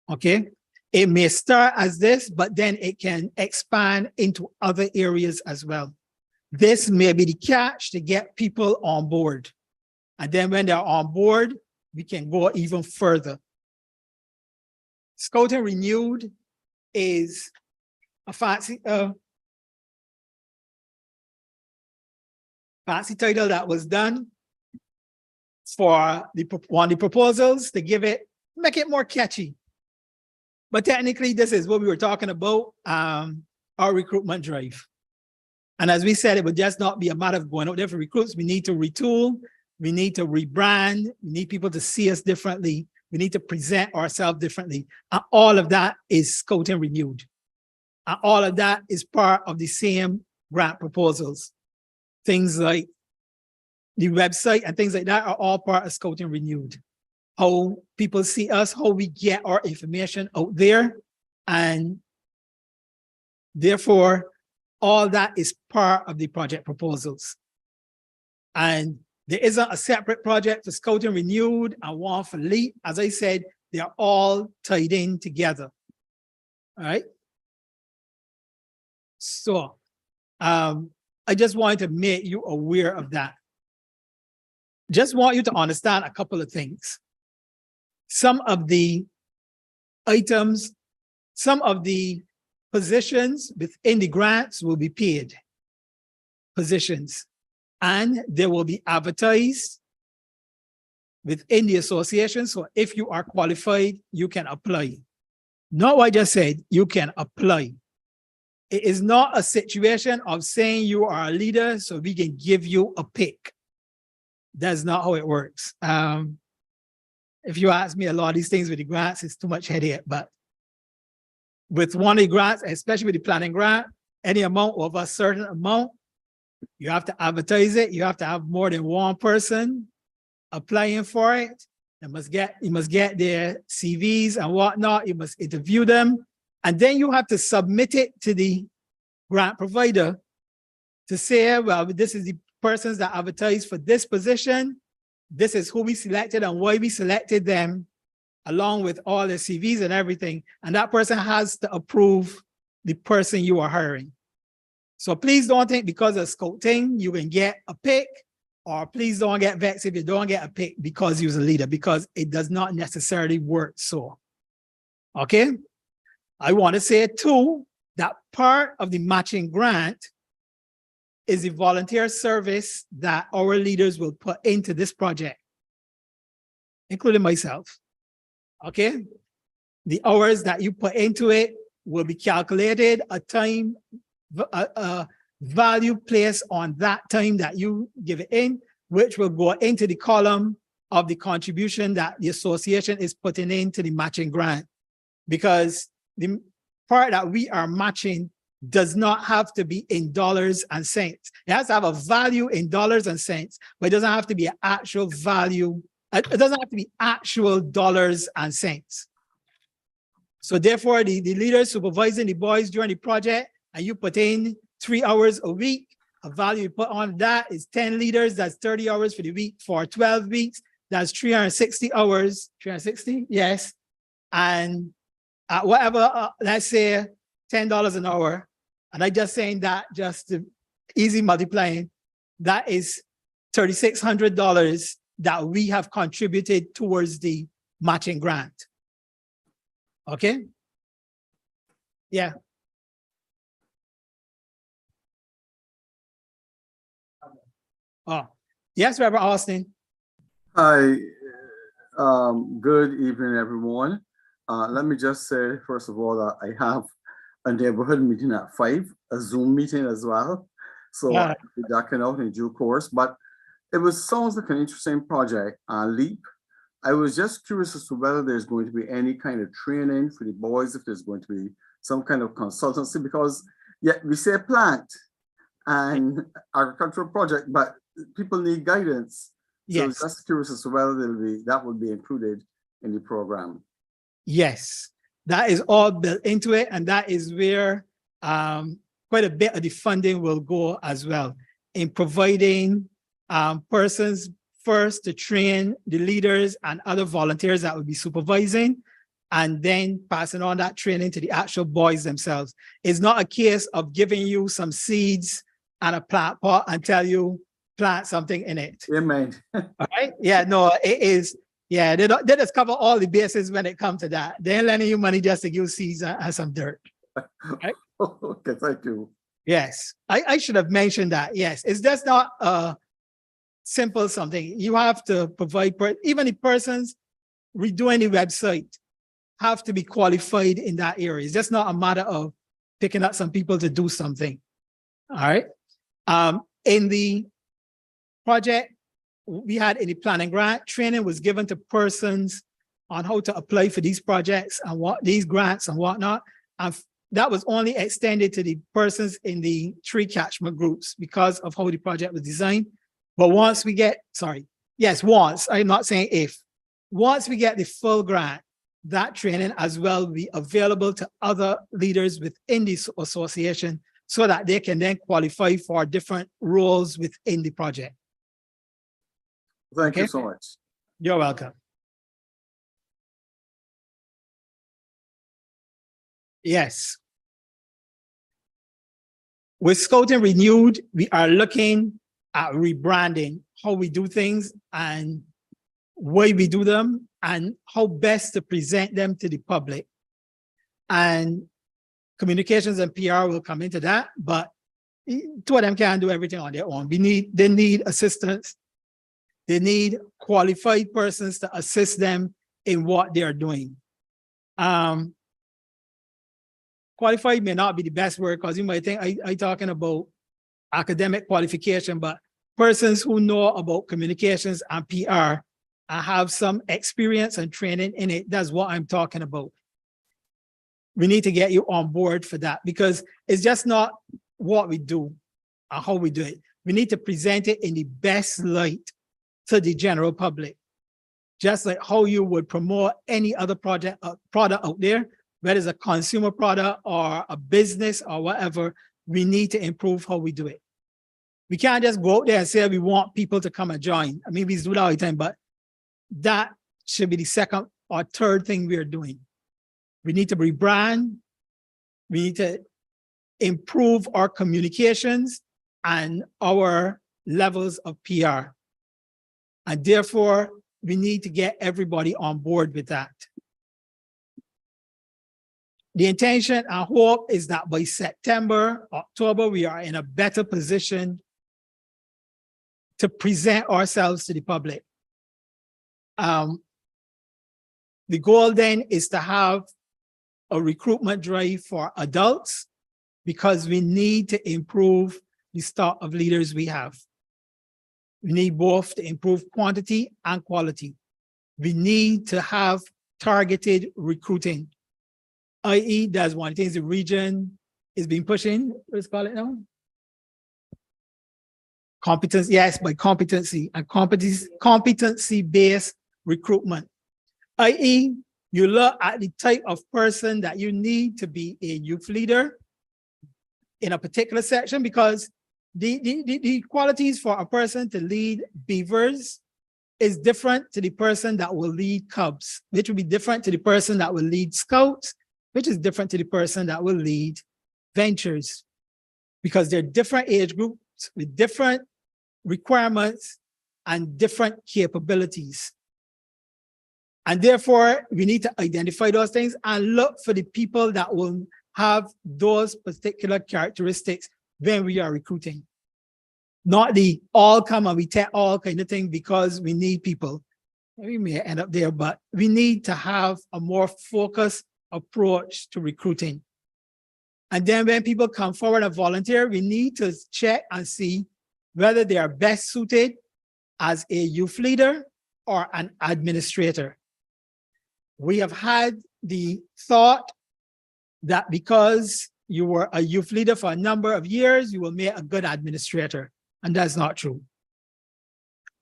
A: Okay? It may start as this, but then it can expand into other areas as well. This may be the catch to get people on board. And then when they're on board, we can go even further. Scouting Renewed is a fancy title that was done for one of the proposals to make it more catchy. But technically, this is what we were talking about, our recruitment drive. And as we said, it would just not be a matter of going out there for recruits. We need to retool We need to rebrand. We need people to see us differently. We need to present ourselves differently. And all of that is Scouting Renewed. And all of that is part of the same grant proposals. Things like the website and things like that are all part of Scouting Renewed. How people see us, how we get our information out there. And therefore, all that is part of the project proposals. And there isn't a separate project for Scouting Renewed and one for LEAP. As I said, they are all tied in together. All right. So I just wanted to make you aware of that. Just want you to understand a couple of things. Some of the items, some of the positions within the grants will be paid positions, and they will be advertised within the association. So if you are qualified, you can apply. Not what I just said, you can apply. It is not a situation of saying you are a leader so we can give you a pick. That's not how it works. If you ask me, a lot of these things with the grants, it's too much headache. But with one of the grants, especially with the planning grant, any amount over a certain amount, you have to advertise it. You have to have more than one person applying for it. You must get their CVs and whatnot. You must interview them. And then you have to submit it to the grant provider to say, well, this is the persons that advertise for this position. This is who we selected and why we selected them, along with all the CVs and everything. And that person has to approve the person you are hiring. So please don't think because of scouting, you can get a pick, or please don't get vexed if you don't get a pick because you're a leader, because it does not necessarily work so. Okay? I want to say too, that part of the matching grant is the volunteer service that our leaders will put into this project, including myself. Okay? The hours that you put into it will be calculated, a value placed on that time that you give it in, which will go into the column of the contribution that the association is putting into the matching grant. Because the part that we are matching does not have to be in dollars and cents. It has to have a value in dollars and cents, but it doesn't have to be an actual value. It doesn't have to be actual dollars and cents. So therefore, the leaders supervising the boys during the project, and you put in 3 hours a week, a value you put on that is 10 leaders, that's 30 hours for the week. For 12 weeks, that's 360 hours, 360, yes. And whatever, let's say $10 an hour, and I just saying that just to easy multiplying, that is $3,600 that we have contributed towards the matching grant. Okay? Yeah. Oh, yes, Reverend Austin.
I: Hi, good evening, everyone. Let me just say, first of all, that I have a neighborhood meeting at 5, a Zoom meeting as well. So I'll be ducking out in due course, but sounds like an interesting project, LEAP. I was just curious as to whether there's going to be any kind of training for the boys, if there's going to be some kind of consultancy, because we say plant and agricultural project, but people need guidance.
A: Yes.
I: So just curious as to whether that will be included in the program.
A: Yes, that is all built into it, and that is where quite a bit of the funding will go as well, in providing persons first to train the leaders and other volunteers that will be supervising, and then passing on that training to the actual boys themselves. It's not a case of giving you some seeds and a plant pot and tell you plant something in it.
I: Amen.
A: All right? Yeah, no, it is. Yeah, they just cover all the bases when it comes to that. They're lending you money just to give seeds and some dirt. Right?
I: Okay, thank you.
A: Yes, I should have mentioned that. Yes, it's just not a simple something. You have to provide, even the persons redoing the website have to be qualified in that area. It's just not a matter of picking up some people to do something. All right. In the project we had any planning grant. Training was given to persons on how to apply for these projects and what these grants and whatnot. And that was only extended to the persons in the 3 catchment groups because of how the project was designed. But once we get, once, I'm not saying if, once we get the full grant, that training as well will be available to other leaders within the association so that they can then qualify for different roles within the project.
I: Thank you
A: Okay.
I: so much.
A: You're welcome. Yes. With Scouting Renewed, we are looking at rebranding, how we do things and why we do them and how best to present them to the public. And communications and PR will come into that, but 2 of them can't do everything on their own. They need assistance. They need qualified persons to assist them in what they are doing. Qualified may not be the best word because you might think I talking about academic qualification, but persons who know about communications and PR and have some experience and training in it, that's what I'm talking about. We need to get you on board for that because it's just not what we do and how we do it. We need to present it in the best light to the general public. Just like how you would promote any other product out there, whether it's a consumer product or a business or whatever, we need to improve how we do it. We can't just go out there and say we want people to come and join. I mean, we do that all the time, but that should be the second or third thing we are doing. We need to rebrand. We need to improve our communications and our levels of PR. And therefore, we need to get everybody on board with that. The intention and hope is that by September, October, we are in a better position to present ourselves to the public. The goal then is to have a recruitment drive for adults because we need to improve the stock of leaders we have. We need both to improve quantity and quality. We need to have targeted recruiting, i.e. that's one of the things the region is being pushing, let's call it now. Competence, yes, by competency and competency-based recruitment, i.e. you look at the type of person that you need to be a youth leader in a particular section because the qualities for a person to lead beavers is different to the person that will lead cubs, which will be different to the person that will lead scouts, which is different to the person that will lead ventures, because they're different age groups with different requirements and different capabilities. And therefore, we need to identify those things and look for the people that will have those particular characteristics when we are recruiting. Not the all come and we take all kind of thing because we need people. We may end up there, but we need to have a more focused approach to recruiting. And then when people come forward and volunteer, we need to check and see whether they are best suited as a youth leader or an administrator. We have had the thought that because you were a youth leader for a number of years, you will make a good administrator, and that's not true.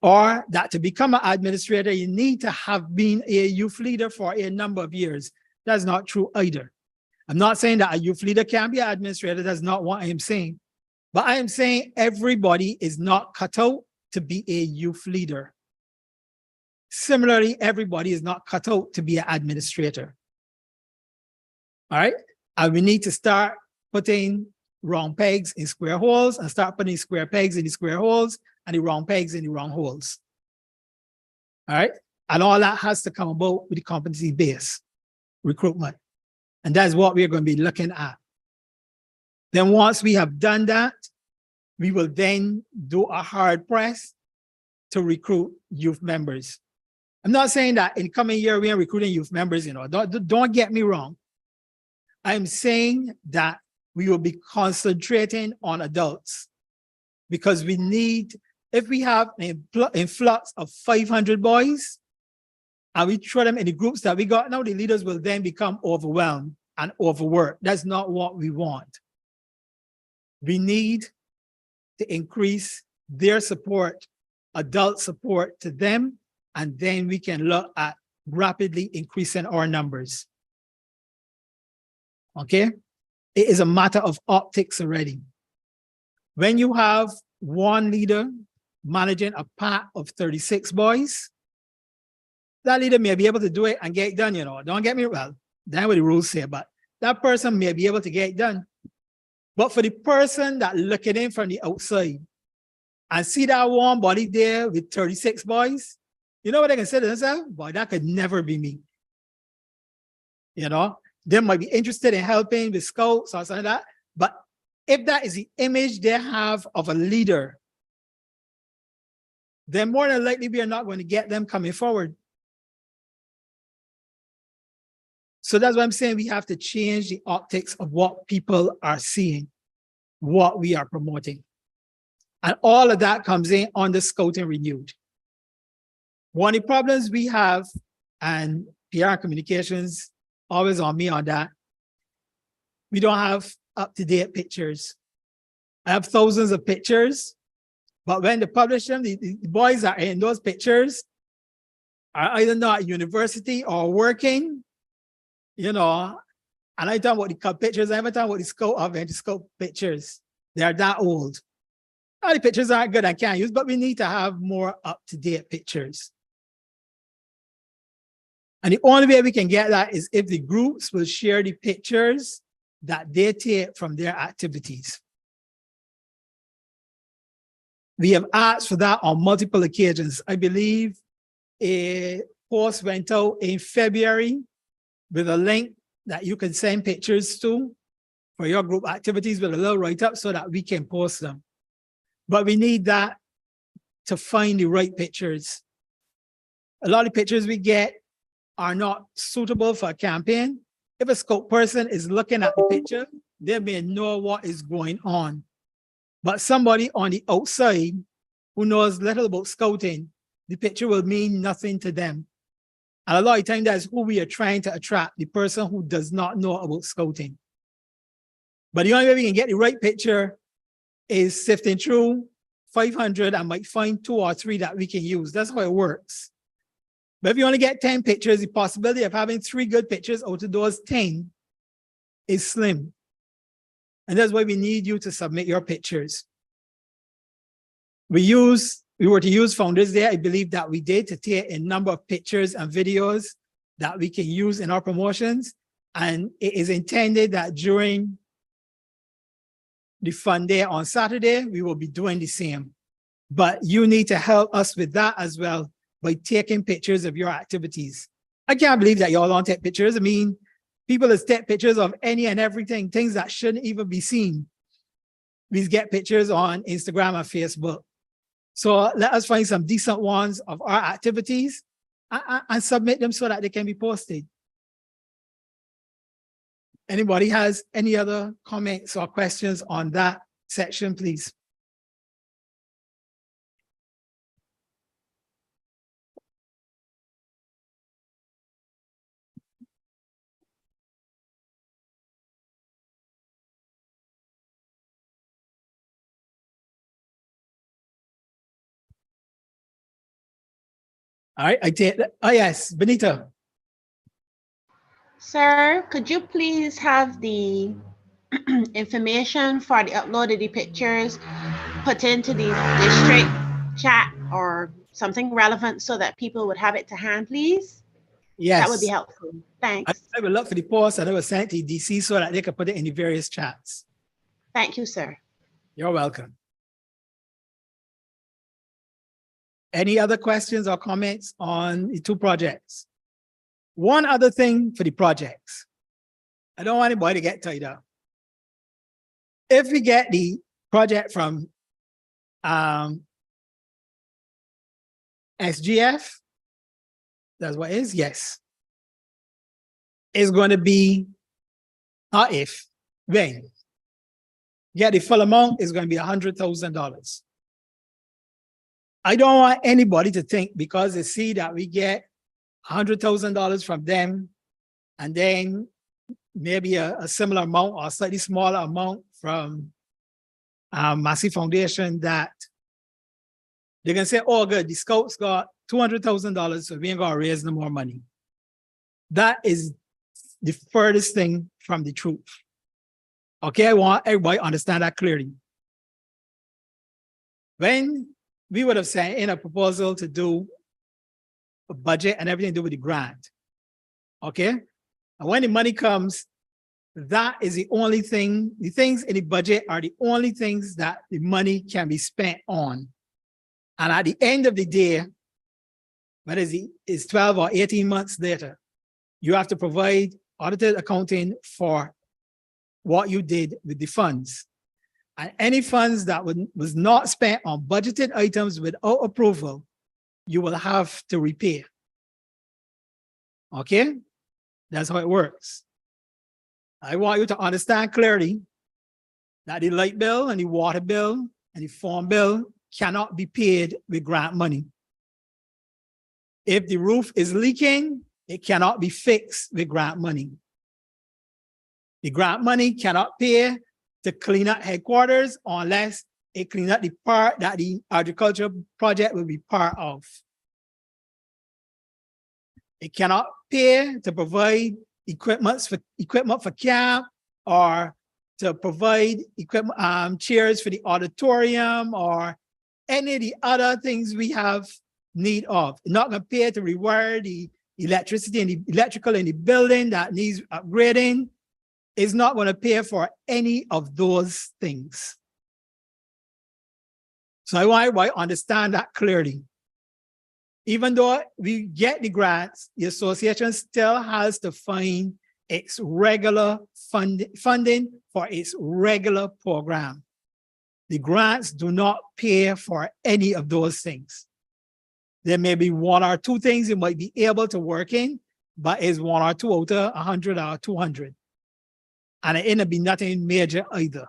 A: Or that to become an administrator, you need to have been a youth leader for a number of years. That's not true either. I'm not saying that a youth leader can be an administrator. That's not what I am saying. But I am saying everybody is not cut out to be a youth leader. Similarly, everybody is not cut out to be an administrator. All right? And we need to start putting round pegs in square holes and start putting square pegs in the square holes and the round pegs in the round holes. All right? And all that has to come about with the competency-based recruitment. And that's what we're going to be looking at. Then once we have done that, we will then do a hard press to recruit youth members. I'm not saying that in coming year we are recruiting youth members, you know, don't get me wrong. I'm saying that we will be concentrating on adults because we need If we have an influx of 500 boys, and we throw them in the groups that we got now, the leaders will then become overwhelmed and overworked. That's not what we want. We need to increase their support, adult support to them, and then we can look at rapidly increasing our numbers. Okay? It is a matter of optics already. When you have one leader managing a pack of 36 boys, that leader may be able to do it and get it done, you know. Don't get me wrong. That's what the rules say, but that person may be able to get it done. But for the person that looking in from the outside and see that one body there with 36 boys, you know what they can say to themselves? Boy, that could never be me. You know, they might be interested in helping with scouts or something like that. But if that is the image they have of a leader, then more than likely we are not going to get them coming forward. So that's why I'm saying we have to change the optics of what people are seeing, what we are promoting. And all of that comes in on the Scouting Renewed. One of the problems we have, and PR communications always on me on that, we don't have up-to-date pictures. I have thousands of pictures, but when they publish them, the boys that are in those pictures are either not at university or working, you know, and I talk about the pictures, I haven't talked about the scope of it, the scope pictures. They're that old. All the pictures aren't good, I can't use, but we need to have more up-to-date pictures. And the only way we can get that is if the groups will share the pictures that they take from their activities. We have asked for that on multiple occasions. I believe a post went out in February with a link that you can send pictures to for your group activities with a little write-up so that we can post them. But we need that to find the right pictures. A lot of pictures we get are not suitable for a campaign. If a scout person is looking at the picture, they may know what is going on. But somebody on the outside who knows little about scouting, the picture will mean nothing to them. And a lot of times that's who we are trying to attract, the person who does not know about scouting. But the only way we can get the right picture is sifting through 500 and might find 2 or 3 that we can use. That's how it works. But if you only get 10 pictures, the possibility of having 3 good pictures out of those 10 is slim. And that's why we need you to submit your pictures. We were to use Founders Day. I believe that we did, to take a number of pictures and videos that we can use in our promotions. And it is intended that during the fun day on Saturday, we will be doing the same. But you need to help us with that as well by taking pictures of your activities. I can't believe that y'all don't take pictures. I mean, people that take pictures of any and everything, things that shouldn't even be seen. We get pictures on Instagram and Facebook. So let us find some decent ones of our activities and submit them so that they can be posted. Anybody has any other comments or questions on that section, please? All right, I take that. Oh, yes, Benita.
G: Sir, could you please have the information for the upload of the pictures put into the district chat or something relevant so that people would have it to hand, please?
A: Yes.
G: That would be helpful. Thanks.
A: I will look for the post and I will send it to DC so that they can put it in the various chats.
G: Thank you, sir.
A: You're welcome. Any other questions or comments on the 2 projects? One other thing for the projects. I don't want anybody to get tied up. If we get the project from SGF, that's what it is, yes. It's going to be, not if, when. Get the full amount is going to be $100,000. I don't want anybody to think because they see that we get $100,000 from them and then maybe a similar amount or slightly smaller amount from Massey Foundation that they're gonna say, oh good, the scouts got $200,000, so we ain't gonna raise no more money. That is the furthest thing from the truth. Okay, I want everybody to understand that clearly. When we would have sent in a proposal to do a budget and everything to do with the grant, okay? And when the money comes, that is the only thing, the things in the budget are the only things that the money can be spent on. And at the end of the day, whether it's 12 or 18 months later, you have to provide audited accounting for what you did with the funds. And any funds that was not spent on budgeted items without approval, you will have to repay. Okay? That's how it works. I want you to understand clearly that the light bill and the water bill and the phone bill cannot be paid with grant money. If the roof is leaking, it cannot be fixed with grant money. The grant money cannot pay to clean up headquarters unless it clean up the part that the agriculture project will be part of. It cannot pay to provide equipment for camp or to provide equipment, chairs for the auditorium or any of the other things we have need of. It's not going to pay to rewire the electricity and the electrical in the building that needs upgrading. It's not going to pay for any of those things. So I want everybody to understand that clearly. Even though we get the grants, the association still has to find its regular funding for its regular program. The grants do not pay for any of those things. There may be one or two things you might be able to work in, but it's one or two out of 100 or 200. And it ain't gonna be nothing major either.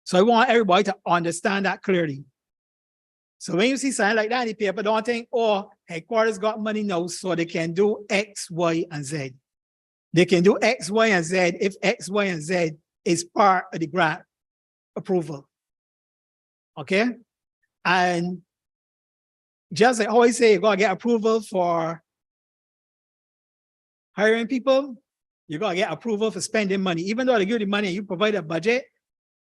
A: So I want everybody to understand that clearly. So when you see something like that in the paper, don't think, oh, headquarters got money now, so they can do X, Y, and Z. They can do X, Y, and Z if X, Y, and Z is part of the grant approval. Okay? And just like I always say, you're gonna get approval for hiring people, you're gonna get approval for spending money. Even though they give you the money and you provide a budget,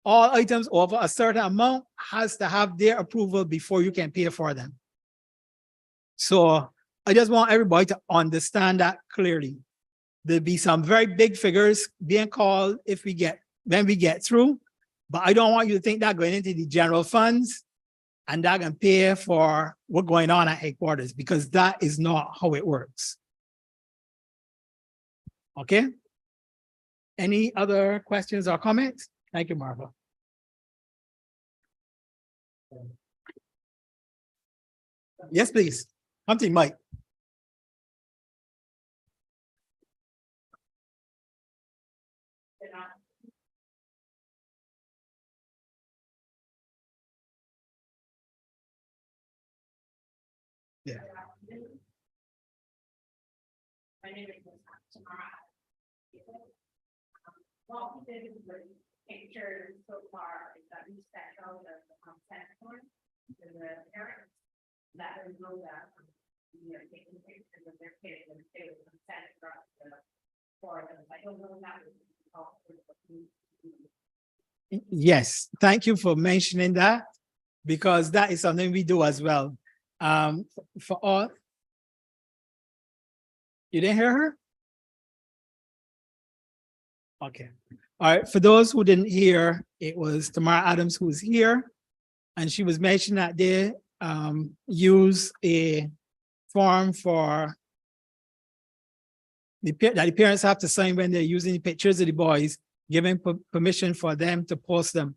A: all items over a certain amount has to have their approval before you can pay for them. So I just want everybody to understand that clearly. There'll be some very big figures being called when we get through, but I don't want you to think that going into the general funds and that can pay for what's going on at headquarters, because that is not how it works. Okay? Any other questions or comments? Thank you, Marva. Yes, please. Come to Mike. Yeah.
J: My name is Tamara. What we did with pictures so far is that we set out the consent form to the parents, let them know that we are taking pictures of their kids and they will consent for them. I don't know if that was
A: yes, thank you for mentioning that, because that is something we do as well. For all, you didn't hear her? Okay. All right. For those who didn't hear, it was Tamara Adams who was here, and she was mentioning that they use a form for that the parents have to sign when they're using the pictures of the boys, giving permission for them to post them.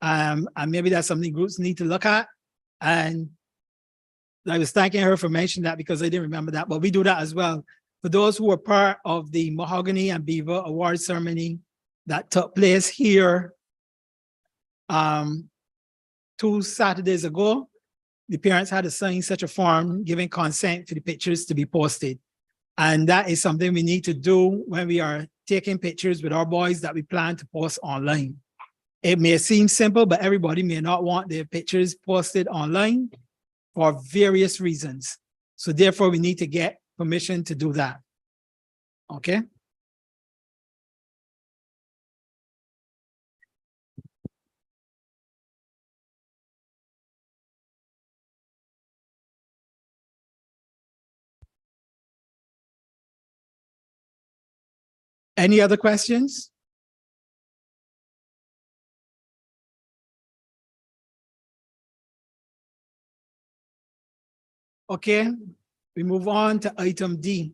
A: And maybe that's something groups need to look at. And I was thanking her for mentioning that because I didn't remember that, but we do that as well. For those who were part of the Mahogany and Beaver Award ceremony that took place here 2 Saturdays ago, the parents had to sign such a form giving consent for the pictures to be posted. And that is something we need to do when we are taking pictures with our boys that we plan to post online. It may seem simple, but everybody may not want their pictures posted online for various reasons. So therefore, we need to get permission to do that. Okay? Any other questions? Okay, we move on to item D.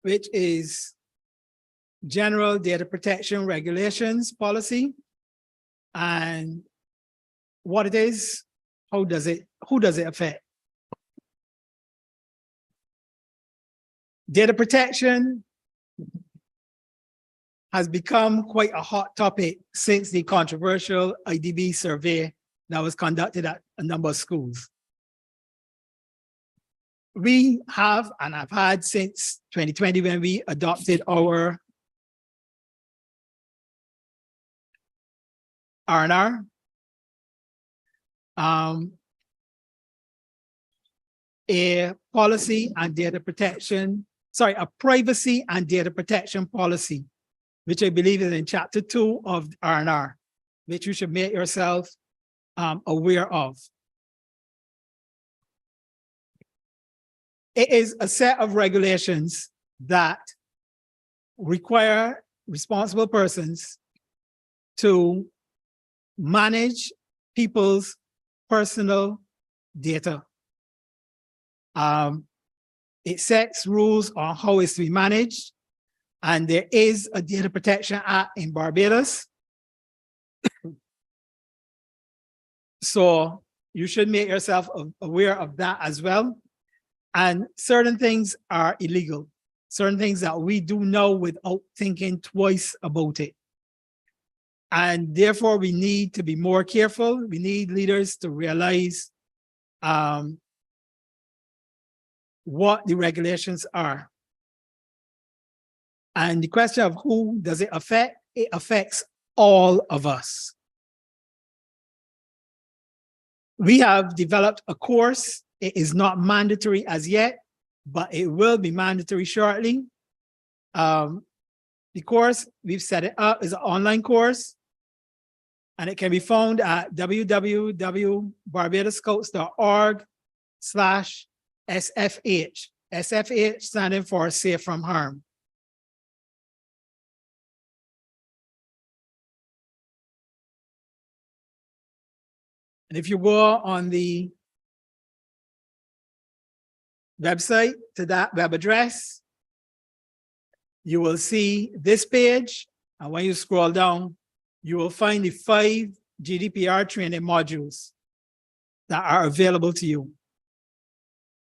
A: Which is General Data Protection Regulations Policy. And what it is, who does it affect? Data protection has become quite a hot topic since the controversial IDB survey that was conducted at a number of schools. We have, and I've had since 2020 when we adopted our R&R, a policy and data protection, a privacy and data protection policy, which I believe is in chapter 2 of R&R, which you should make yourself aware of. It is a set of regulations that require responsible persons to manage people's personal data. It sets rules on how it's to be managed, and there is a Data Protection Act in Barbados. So you should make yourself aware of that as well. And certain things are illegal, certain things that we do know without thinking twice about it. And therefore, we need to be more careful. We need leaders to realize what the regulations are. And the question of who does it affect? It affects all of us. We have developed a course. It is not mandatory as yet, but it will be mandatory shortly. The course, we've set it up, is an online course, and it can be found at www.barbadoscouts.org/SFH. SFH standing for Safe from Harm. And if you go on the website to that web address, you will see this page. And when you scroll down, you will find the 5 GDPR training modules that are available to you.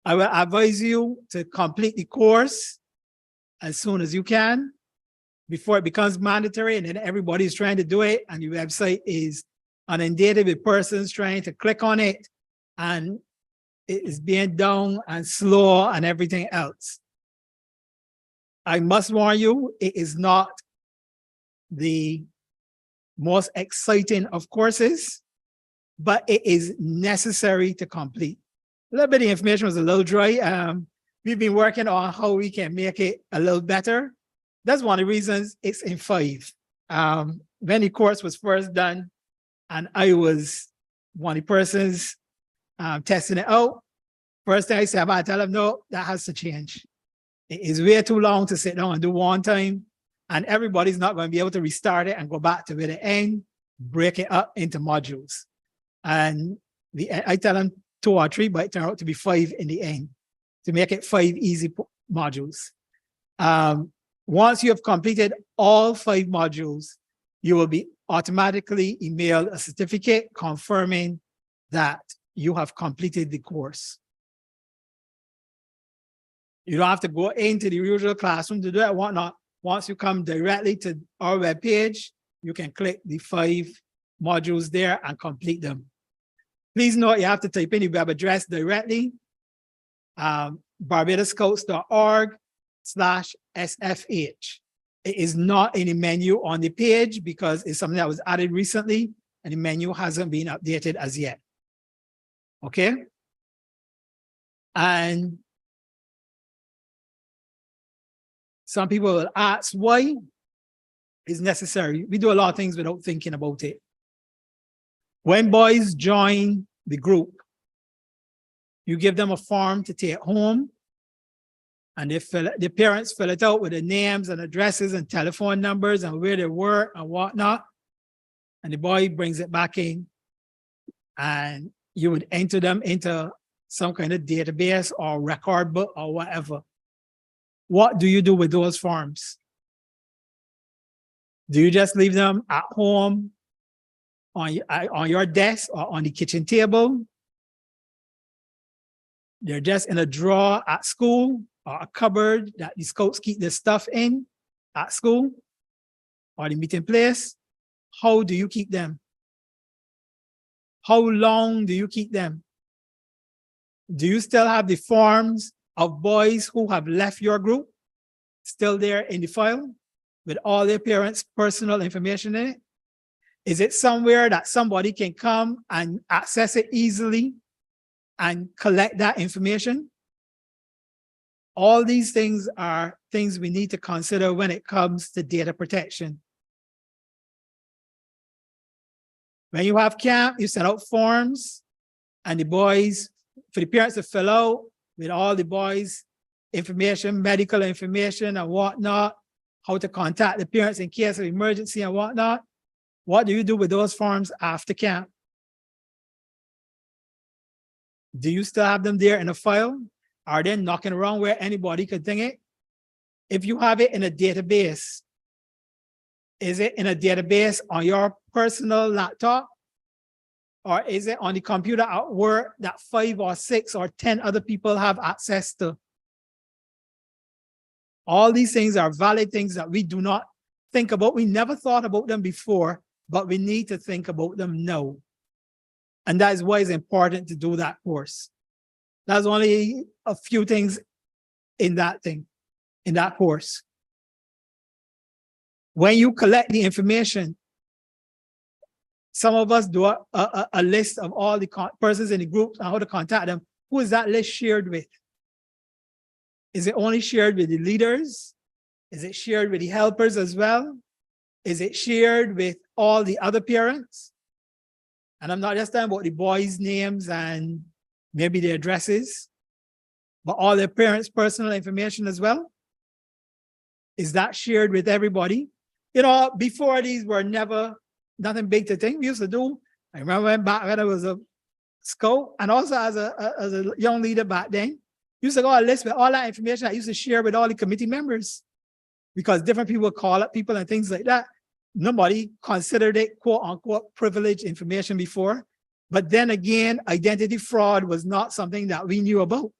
A: I will advise you to complete the course as soon as you can before it becomes mandatory, and then everybody's trying to do it and your website is inundated with persons trying to click on it, and it is being down and slow and everything else. I must warn you, it is not the most exciting of courses, but it is necessary to complete. A little bit of information was a little dry. We've been working on how we can make it a little better. That's one of the reasons it's in 5. When the course was first done, and I was one of the persons testing it out, first thing I said, I tell them, no, that has to change. It is way too long to sit down and do one time, and everybody's not going to be able to restart it and go back to where they end, break it up into modules. And I tell them 2 or 3, but it turned out to be 5 in the end, to make it 5 easy modules. Once you have completed all 5 modules, you will be automatically emailed a certificate confirming that you have completed the course. You don't have to go into the usual classroom to do it, whatnot. Once you come directly to our webpage, you can click the 5 modules there and complete them. Please note you have to type in the web address directly, barbadoscouts.org/SFH. It is not in the menu on the page because it's something that was added recently and the menu hasn't been updated as yet. Okay? And some people will ask why it's necessary. We do a lot of things without thinking about it. When boys join the group, you give them a form to take home, and the parents fill it out with the names and addresses and telephone numbers and where they work and whatnot. And the boy brings it back in, and you would enter them into some kind of database or record book or whatever. What do you do with those forms? Do you just leave them at home on your desk or on the kitchen table? They're just in a drawer at school or a cupboard that the scouts keep their stuff in at school or the meeting place. How do you keep them? How long do you keep them? Do you still have the forms of boys who have left your group still there in the file with all their parents' personal information in it? Is it somewhere that somebody can come and access it easily and collect that information? All these things are things we need to consider when it comes to data protection. When you have camp, you set out forms and the boys, for the parents to fill out with all the boys' information, medical information and whatnot, how to contact the parents in case of emergency and whatnot. What do you do with those forms after camp? Do you still have them there in a file? Are they knocking around where anybody could think it? If you have it in a database, is it in a database on your personal laptop? Or is it on the computer at work that 5 or 6 or 10 other people have access to? All these things are valid things that we do not think about. We never thought about them before, but we need to think about them now. And that is why it's important to do that course. That's only a few things in that course. When you collect the information, some of us do a list of all the persons in the group and how to contact them. Who is that list shared with? Is it only shared with the leaders? Is it shared with the helpers as well? Is it shared with all the other parents? And I'm not just talking about the boys' names and maybe their addresses, but all their parents' personal information as well. Is that shared with everybody? You know, before these were nothing big to think. We used to do, I remember back when I was a scout and also as a young leader back then, used to go a list with all that information I used to share with all the committee members because different people would call up people and things like that. Nobody considered it quote unquote privileged information before. But then again, identity fraud was not something that we knew about.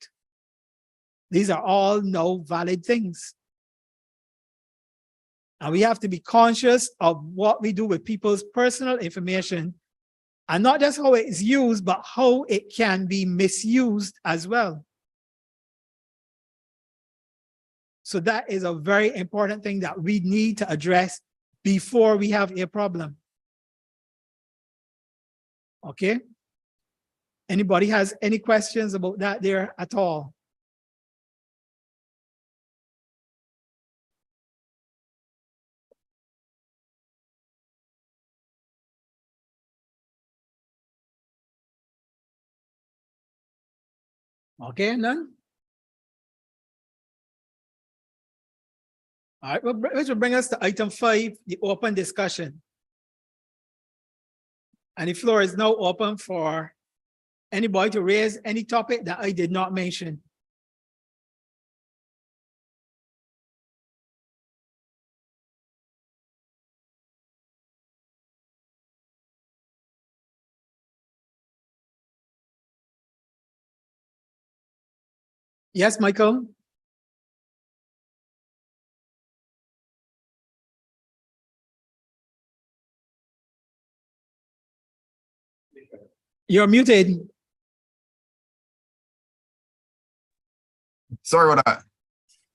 A: These are all now valid things. And we have to be conscious of what we do with people's personal information and not just how it is used, but how it can be misused as well. So that is a very important thing that we need to address before we have a problem. Okay? Anybody has any questions about that there at all? Okay, none? All right, which will bring us to item 5, the open discussion. And the floor is now open for anybody to raise any topic that I did not mention. Yes, Michael? You're muted.
K: Sorry about that.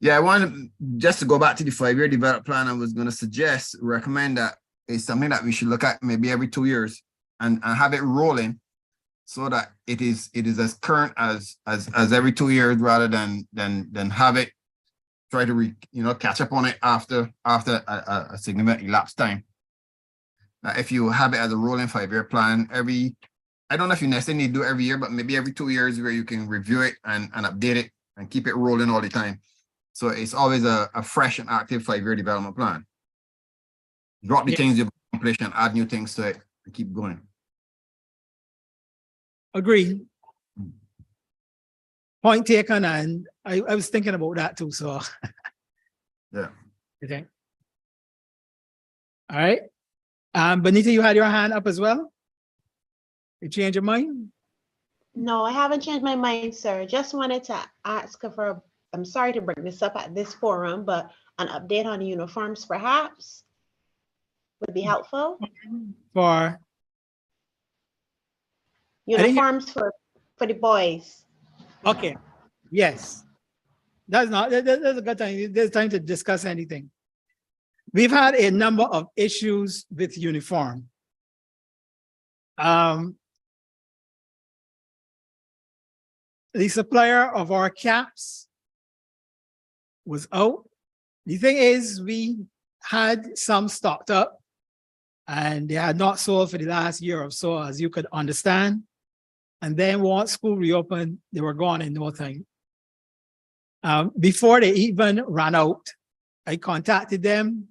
K: Yeah, I wanted just to go back to the 5-year development plan. I was going to recommend that it's something that we should look at maybe every 2 years and have it rolling so that it is as current as every 2 years rather than have it try to catch up on it after a significant elapsed time. Now, if you have it as a rolling 5-year plan, I don't know if you necessarily need to do it every year, but maybe every 2 years where you can review it and update it and keep it rolling all the time. So it's always a fresh and active 5-year development plan. Drop the things you've accomplished and add new things to it and keep going.
A: Agree. Point taken, and I was thinking about that too, so.
K: Yeah.
A: Okay. All right. Benita, you had your hand up as well? You change your mind?
G: No, I haven't changed my mind, sir. Just wanted to ask for, I'm sorry to bring this up at this forum, but an update on uniforms perhaps would be helpful.
A: For?
G: Uniforms for the boys.
A: Okay, yes. That's a good time. There's time to discuss anything. We've had a number of issues with uniform. The supplier of our caps was out. The thing is, we had some stocked up and they had not sold for the last year or so, as you could understand. And then once school reopened, they were gone in no time. Before they even ran out, I contacted them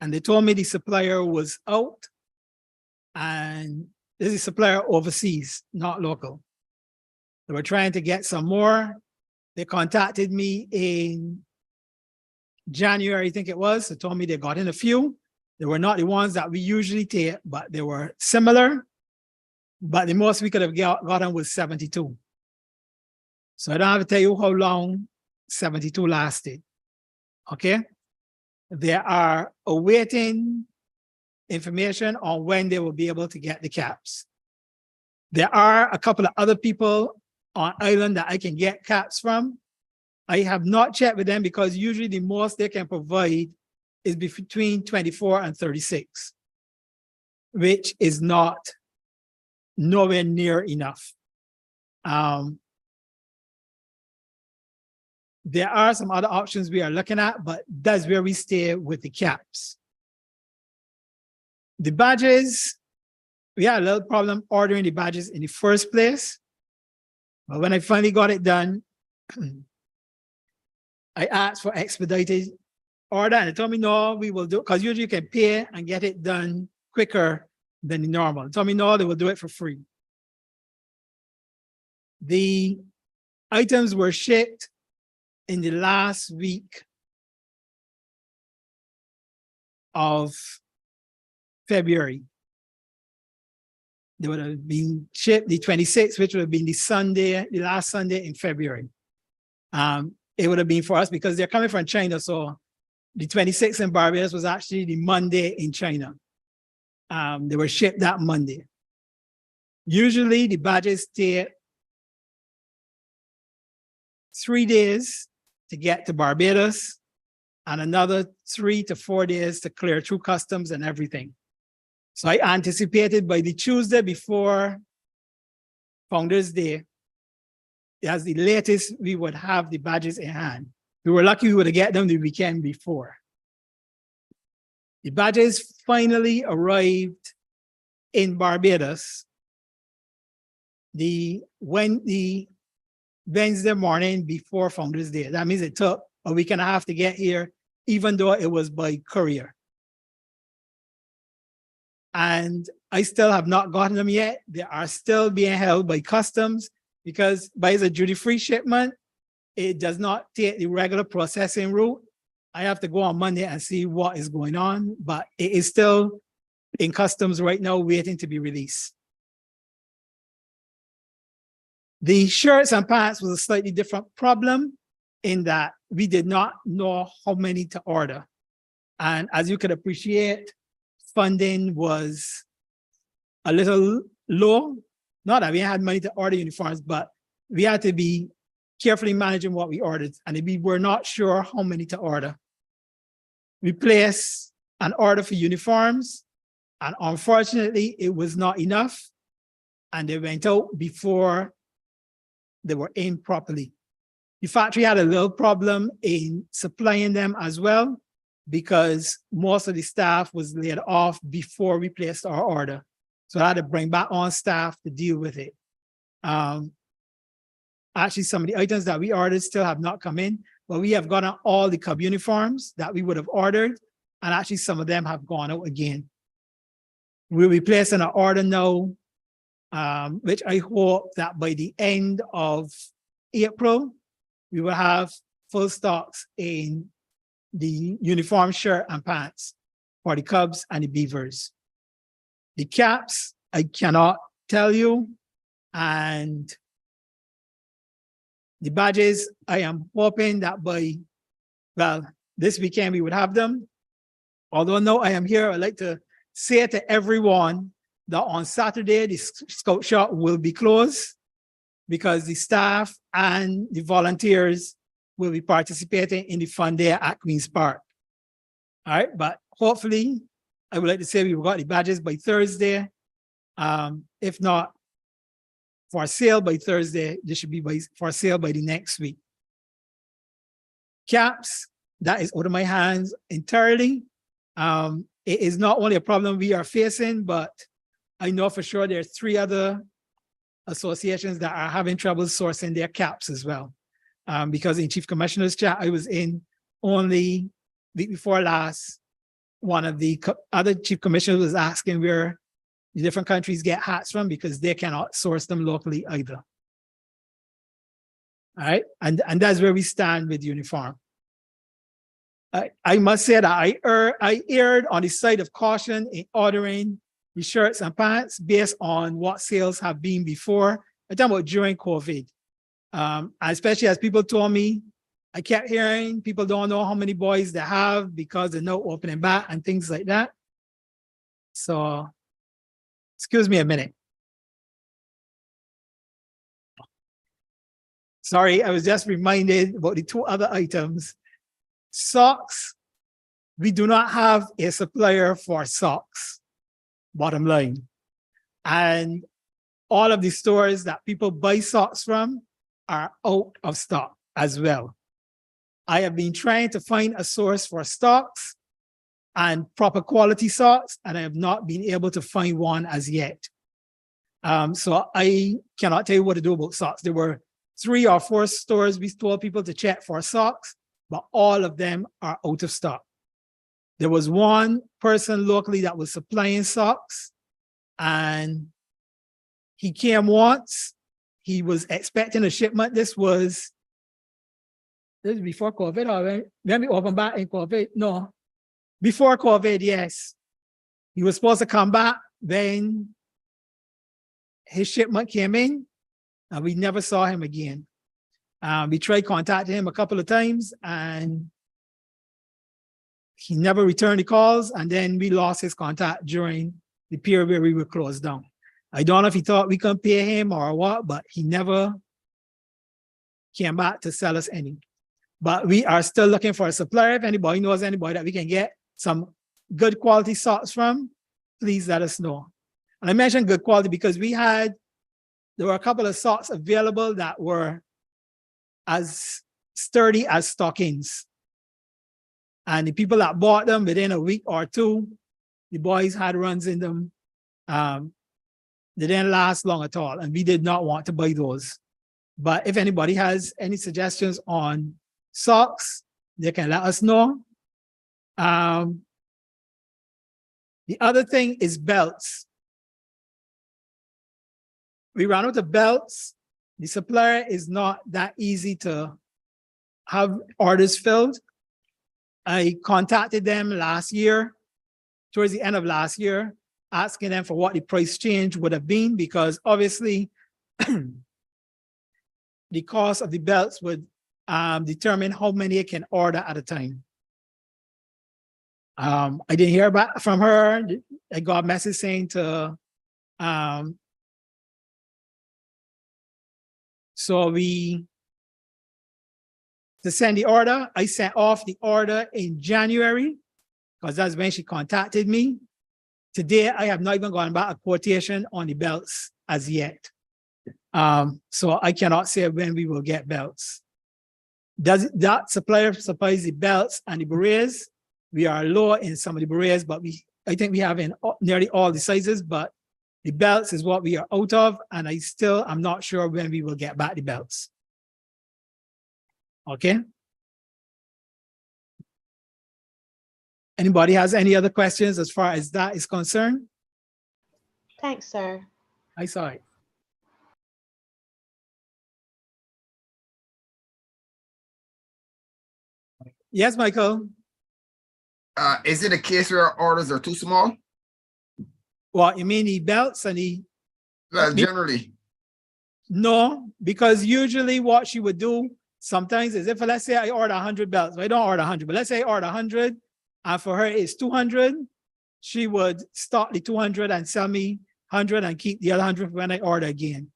A: and they told me the supplier was out, and this is a supplier overseas, not local. They were trying to get some more. They contacted me in January, I think it was. They told me they got in a few. They were not the ones that we usually take, but they were similar. But the most we could have gotten was 72. So I don't have to tell you how long 72 lasted. Okay? They are awaiting information on when they will be able to get the caps. There are a couple of other people on island that I can get caps from. I have not checked with them because usually the most they can provide is between 24 and 36, which is nowhere near enough. There are some other options we are looking at, but that's where we stay with the caps. The badges, we had a little problem ordering the badges in the first place. But when I finally got it done, I asked for expedited order and they told me, no, we will do it, because usually you can pay and get it done quicker than the normal. They told me, no, they will do it for free. The items were shipped in the last week of February. They would have been shipped the 26th, which would have been the last Sunday in February. It would have been for us because they're coming from China. So the 26th in Barbados was actually the Monday in China. They were shipped that Monday. Usually the badges take 3 days to get to Barbados and another 3 to 4 days to clear through customs and everything. So I anticipated by the Tuesday before Founders Day, as the latest we would have the badges in hand. We were lucky we would have get them the weekend before. The badges finally arrived in Barbados the Wednesday morning before Founders Day. That means it took a week and a half to get here, even though it was by courier. And I still have not gotten them yet. They are still being held by customs because by a duty-free shipment, it does not take the regular processing route. I have to go on Monday and see what is going on, but it is still in customs right now waiting to be released. The shirts and pants was a slightly different problem in that we did not know how many to order. And as you could appreciate, funding was a little low not that we had money to order uniforms, but we had to be carefully managing what we ordered, and we were not sure how many to order. We placed an order for uniforms, and unfortunately, it was not enough, and they went out before they were in properly. The factory had a little problem in supplying them as well, because most of the staff was laid off before we placed our order. So I had to bring back on staff to deal with it. Actually, some of the items that we ordered still have not come in, but we have gotten all the cub uniforms that we would have ordered, and actually some of them have gone out again. We'll be placing an order now, which I hope that by the end of April, we will have full stocks in the uniform shirt and pants for the Cubs and the Beavers. The caps, I cannot tell you, and the badges, I am hoping that by, well, this weekend we would have them. Although no, I am here, I'd like to say to everyone that on Saturday, the scout shop will be closed because the staff and the volunteers will be participating in the fun day at Queen's Park. All right, but hopefully, I would like to say we've got the badges by Thursday. If not for sale by Thursday, this should be for sale by the next week. Caps, that is out of my hands entirely. It is not only a problem we are facing, but I know for sure there are 3 other associations that are having trouble sourcing their caps as well. Because in Chief Commissioner's chat I was in only week before last, one of the other Chief Commissioners was asking where the different countries get hats from because they cannot source them locally either. All right, and that's where we stand with uniform. I must say that I erred on the side of caution in ordering the shirts and pants based on what sales have been before. I'm talking about during COVID. Especially as people told me, I kept hearing people don't know how many boys they have because they're not opening back and things like that. So, excuse me a minute. Sorry, I was just reminded about the 2 other items. Socks, we do not have a supplier for socks, bottom line. And all of the stores that people buy socks from are out of stock as well. I have been trying to find a source for stocks and proper quality socks, and I have not been able to find one as yet. So I cannot tell you what to do about socks. There were 3 or 4 stores we told people to check for socks, but all of them are out of stock. There was one person locally that was supplying socks, and he came once. He was expecting a shipment. This was before COVID, or when we opened back in COVID? No, before COVID, yes. He was supposed to come back, then his shipment came in, and we never saw him again. We tried contacting him a couple of times, and he never returned the calls, and then we lost his contact during the period where we were closed down. I don't know if he thought we couldn't pay him or what, but he never came back to sell us any. But we are still looking for a supplier. If anybody knows anybody that we can get some good quality socks from, please let us know. And I mentioned good quality because there were a couple of socks available that were as sturdy as stockings. And the people that bought them within a week or 2, the boys had runs in them. They didn't last long at all, and we did not want to buy those. But if anybody has any suggestions on socks, they can let us know. The other thing is belts. We ran out of belts. The supplier is not that easy to have orders filled. I contacted them last year, towards the end of last year, asking them for what the price change would have been, because obviously the cost of the belts would determine how many I can order at a time. I didn't hear back from her. I got a message saying to So to send the order, I sent off the order in January because that's when she contacted me. Today, I have not even gone back a quotation on the belts as yet. So I cannot say when we will get belts. That supplier supplies the belts and the berets. We are low in some of the berets, but I think we have in nearly all the sizes, but the belts is what we are out of, and I'm not sure when we will get back the belts. Okay. Anybody has any other questions as far as that is concerned?
G: Thanks, sir.
A: I saw it. Yes, Michael.
K: Is it a case where our orders are too small?
A: What you mean, the belts and the?
K: Well, generally.
A: No, because usually what she would do sometimes is if, let's say I order 100 belts, I don't order 100, but let's say I order 100 and for her it's 200, she would stock the 200 and sell me 100 and keep the other 100 when I order again.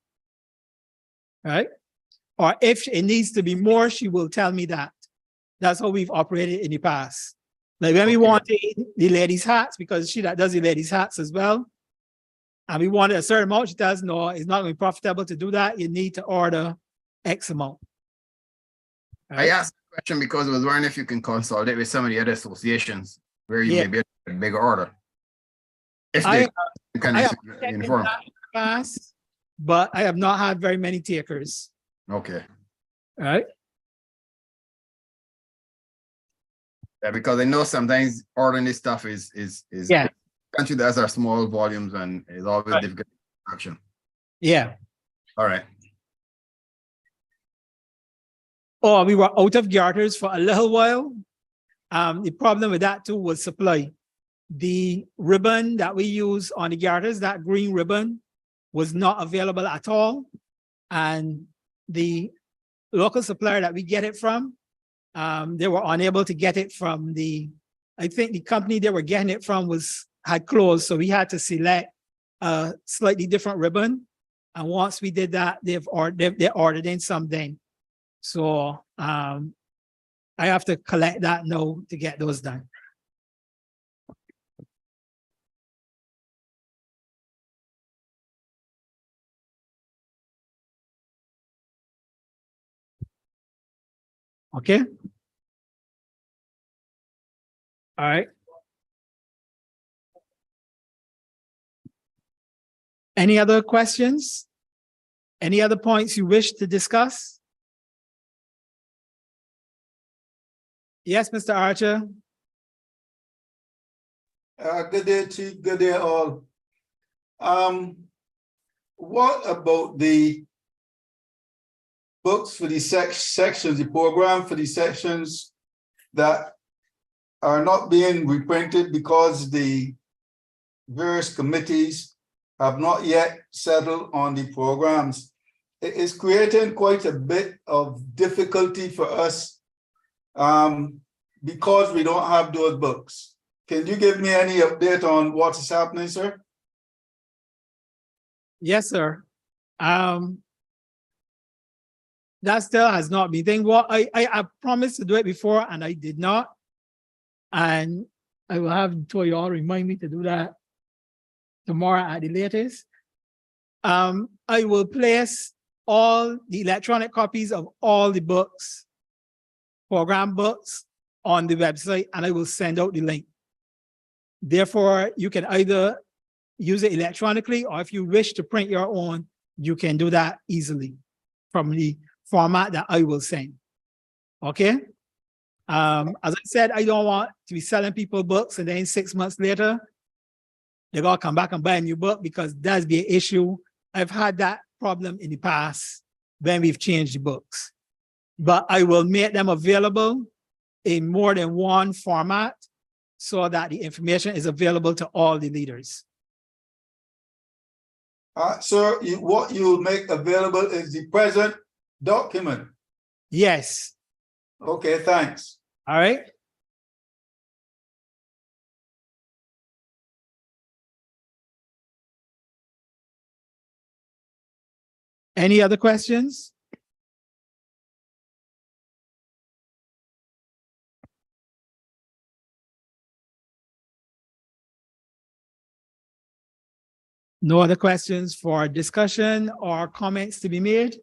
A: Right? Or if it needs to be more, she will tell me that. That's how we've operated in the past. Like when we wanted the ladies' hats, because she does the ladies' hats as well, and we wanted a certain amount, she tells no, it's not going to be profitable to do that. You need to order X amount.
K: Right? I asked the question because I was wondering if you can consolidate with some of the other associations where you may be a bigger order. If they can inform.
A: Past, but I have not had very many takers.
K: Okay.
A: All right.
K: Yeah, because I know sometimes ordering this stuff is country that has our small volumes and is always difficult action.
A: Yeah.
K: All right.
A: Oh, we were out of garters for a little while. The problem with that too was supply. The ribbon that we use on the garters, that green ribbon, was not available at all. And the local supplier that we get it from, they were unable to get it from I think the company they were getting it from had closed. So we had to select a slightly different ribbon. And once we did that, they ordered in some then. So I have to collect that now to get those done. Okay. All right. Any other questions? Any other points you wish to discuss? Yes, Mr. Archer.
L: Good day, Chief. Good day, all. What about the books for the sections, the program for the sections that are not being reprinted because the various committees have not yet settled on the programs? It is creating quite a bit of difficulty for us because we don't have those books. Can you give me any update on what is happening, sir?
A: Yes, sir. That still has not been thing. What I promised to do it before and I did not. And I will have to all remind me to do that tomorrow at the latest. I will place all the electronic copies of all the books, program books, on the website, and I will send out the link. Therefore, you can either use it electronically, or if you wish to print your own, you can do that easily from the format that I will send. Okay? As I said, I don't want to be selling people books and then 6 months later, they're gonna come back and buy a new book, because that's be an issue. I've had that problem in the past when we've changed the books. But I will make them available in more than one format so that the information is available to all the leaders.
L: Sir, what you will make available is the present document.
A: Yes.
L: Okay, thanks.
A: All right. Any other questions? No other questions for discussion or comments to be made?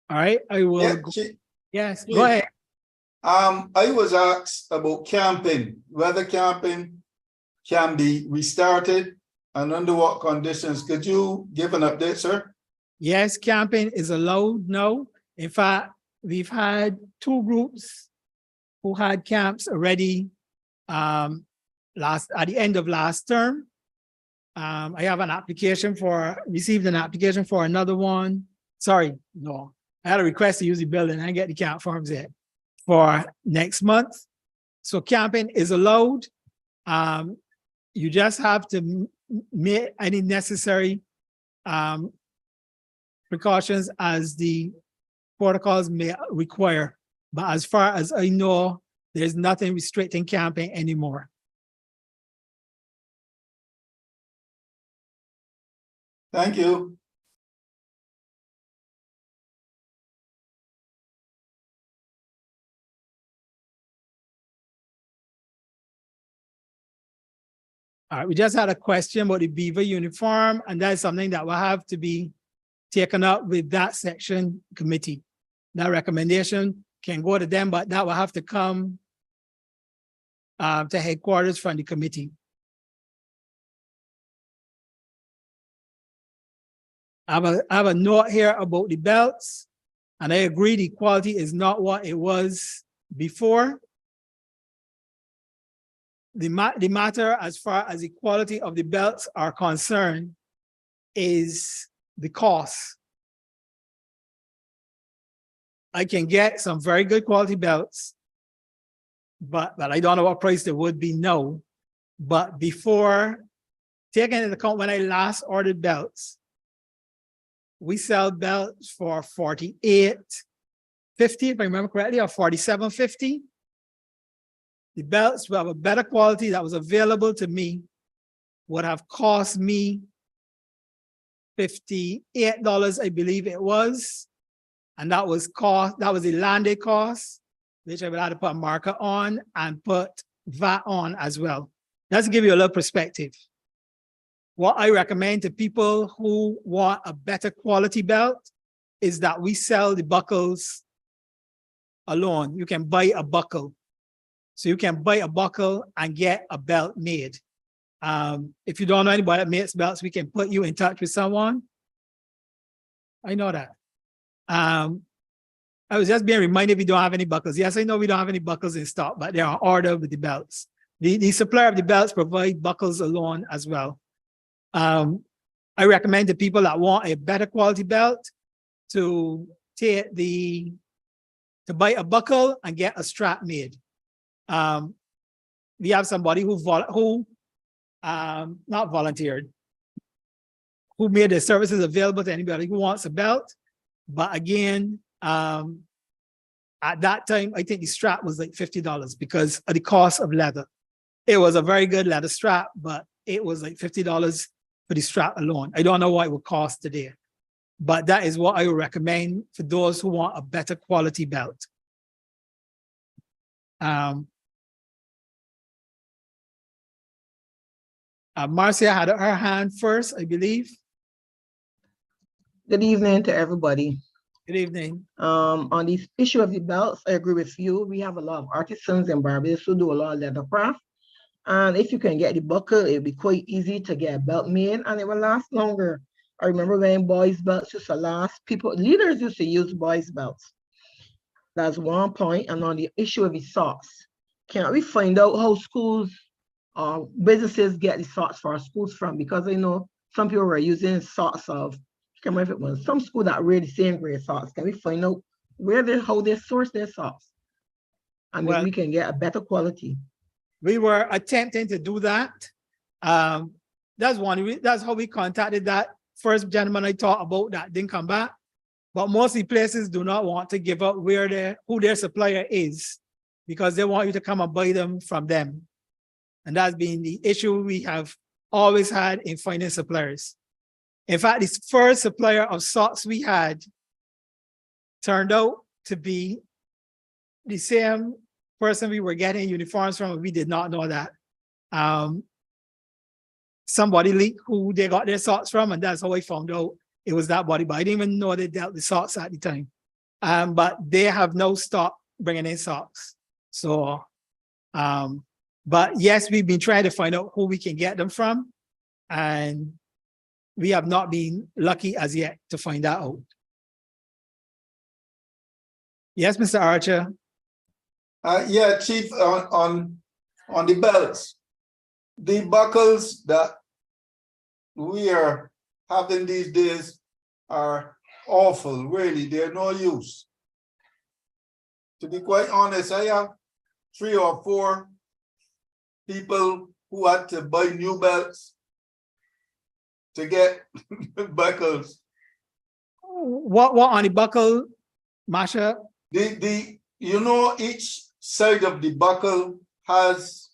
A: All right, I will.
L: Yeah,
A: Yes, go
L: please.
A: ahead.
L: I was asked about camping, whether camping can be restarted and under what conditions. Could you give an update, sir?
A: Yes, camping is allowed now. In fact, we've had 2 groups who had camps already at the end of last term. I have received an application for another one. Sorry, no, I had a request to use the building. I didn't get the camp forms yet for next month. So camping is allowed. You just have to make any necessary precautions as the protocols may require. But as far as I know, there's nothing restricting camping anymore.
L: Thank you.
A: All right, we just had a question about the beaver uniform, and that's something that will have to be taken up with that section committee. That recommendation can go to them, but that will have to come to headquarters from the committee. I have a note here about the belts, and I agree the quality is not what it was before. The matter as far as the quality of the belts are concerned is the cost. I can get some very good quality belts, but I don't know what price they would be now. But before, taking into account when I last ordered belts, we sell belts for $48.50, if I remember correctly, or $47.50. The belts will have a better quality that was available to me would have cost me $58, I believe it was. And that was the landed cost, which I would have to put a marker on and put VAT on as well. That's to give you a little perspective. What I recommend to people who want a better quality belt is that we sell the buckles alone. You can buy a buckle. So you can buy a buckle and get a belt made. If you don't know anybody that makes belts, we can put you in touch with someone. I know that. I was just being reminded we don't have any buckles. Yes, I know we don't have any buckles in stock, but they're on order with the belts. The supplier of the belts provide buckles alone as well. I recommend to people that want a better quality belt to buy a buckle and get a strap made. We have somebody who not volunteered, who made their services available to anybody who wants a belt. But again, at that time, I think the strap was like $50 because of the cost of leather. It was a very good leather strap, but it was like $50 for the strap alone. I don't know what it would cost today, but that is what I would recommend for those who want a better quality belt. Marcia had her hand first, I believe.
M: Good evening to everybody.
A: Good evening.
M: On this issue of the belts, I agree with you. We have a lot of artisans in Barbados who do a lot of leather craft. And if you can get the buckle, it'll be quite easy to get a belt made and it will last longer. I remember when boys' belts used to last, leaders used to use boys' belts. That's one point. And on the issue of the socks, can't we find out how schools businesses get the socks for our schools from? Because I know some people were using socks of, I can't remember if it was some school that wear the same grade socks. Can we find out how they source their socks? And maybe we can get a better quality.
A: We were attempting to do that. That's how we contacted that first gentleman I talked about that didn't come back. But mostly places do not want to give up who their supplier is because they want you to come and buy them from them. And that's been the issue we have always had in finding suppliers. In fact, this first supplier of socks we had turned out to be the same person we were getting uniforms from, we did not know that. Somebody leaked who they got their socks from, and that's how I found out it was that body. But I didn't even know they dealt with socks at the time. But they have no stopped bringing in socks. So, but yes, we've been trying to find out who we can get them from, and we have not been lucky as yet to find that out. Yes, Mr. Archer.
L: Yeah, Chief, on the belts, the buckles that we are having these days are awful, really. They're no use. To be quite honest, I have 3 or 4 people who had to buy new belts to get buckles.
A: What on the buckle, Masha?
L: You know, each side of the buckle has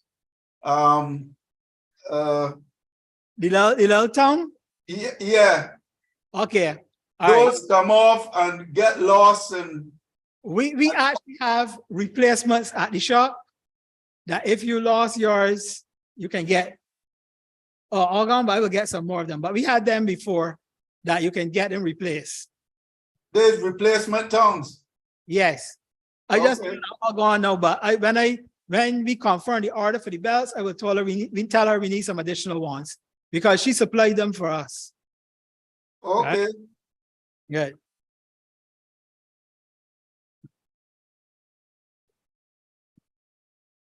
A: the little tongue?
L: Yeah.
A: Okay.
L: Those come off and get lost, and
A: we actually have replacements at the shop that if you lost yours, you can get. I'll go by, we'll get some more of them, but we had them before that you can get them replaced.
L: There's replacement tongues.
A: Yes. I just I'll go on now, but when we confirm the order for the belts, I will tell her we tell her we need some additional ones because she supplied them for us.
L: Okay.
A: Right? Good.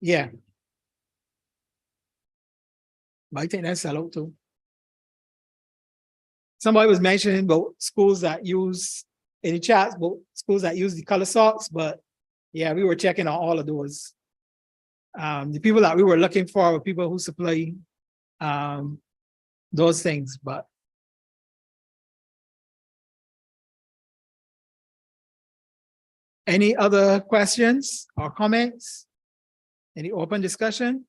A: Yeah. But I think that's sell out too. Somebody was mentioning about schools that use in the chat, but schools that use the color socks, but yeah, we were checking on all of those. The people that we were looking for were people who supply those things, but any other questions or comments? Any open discussion?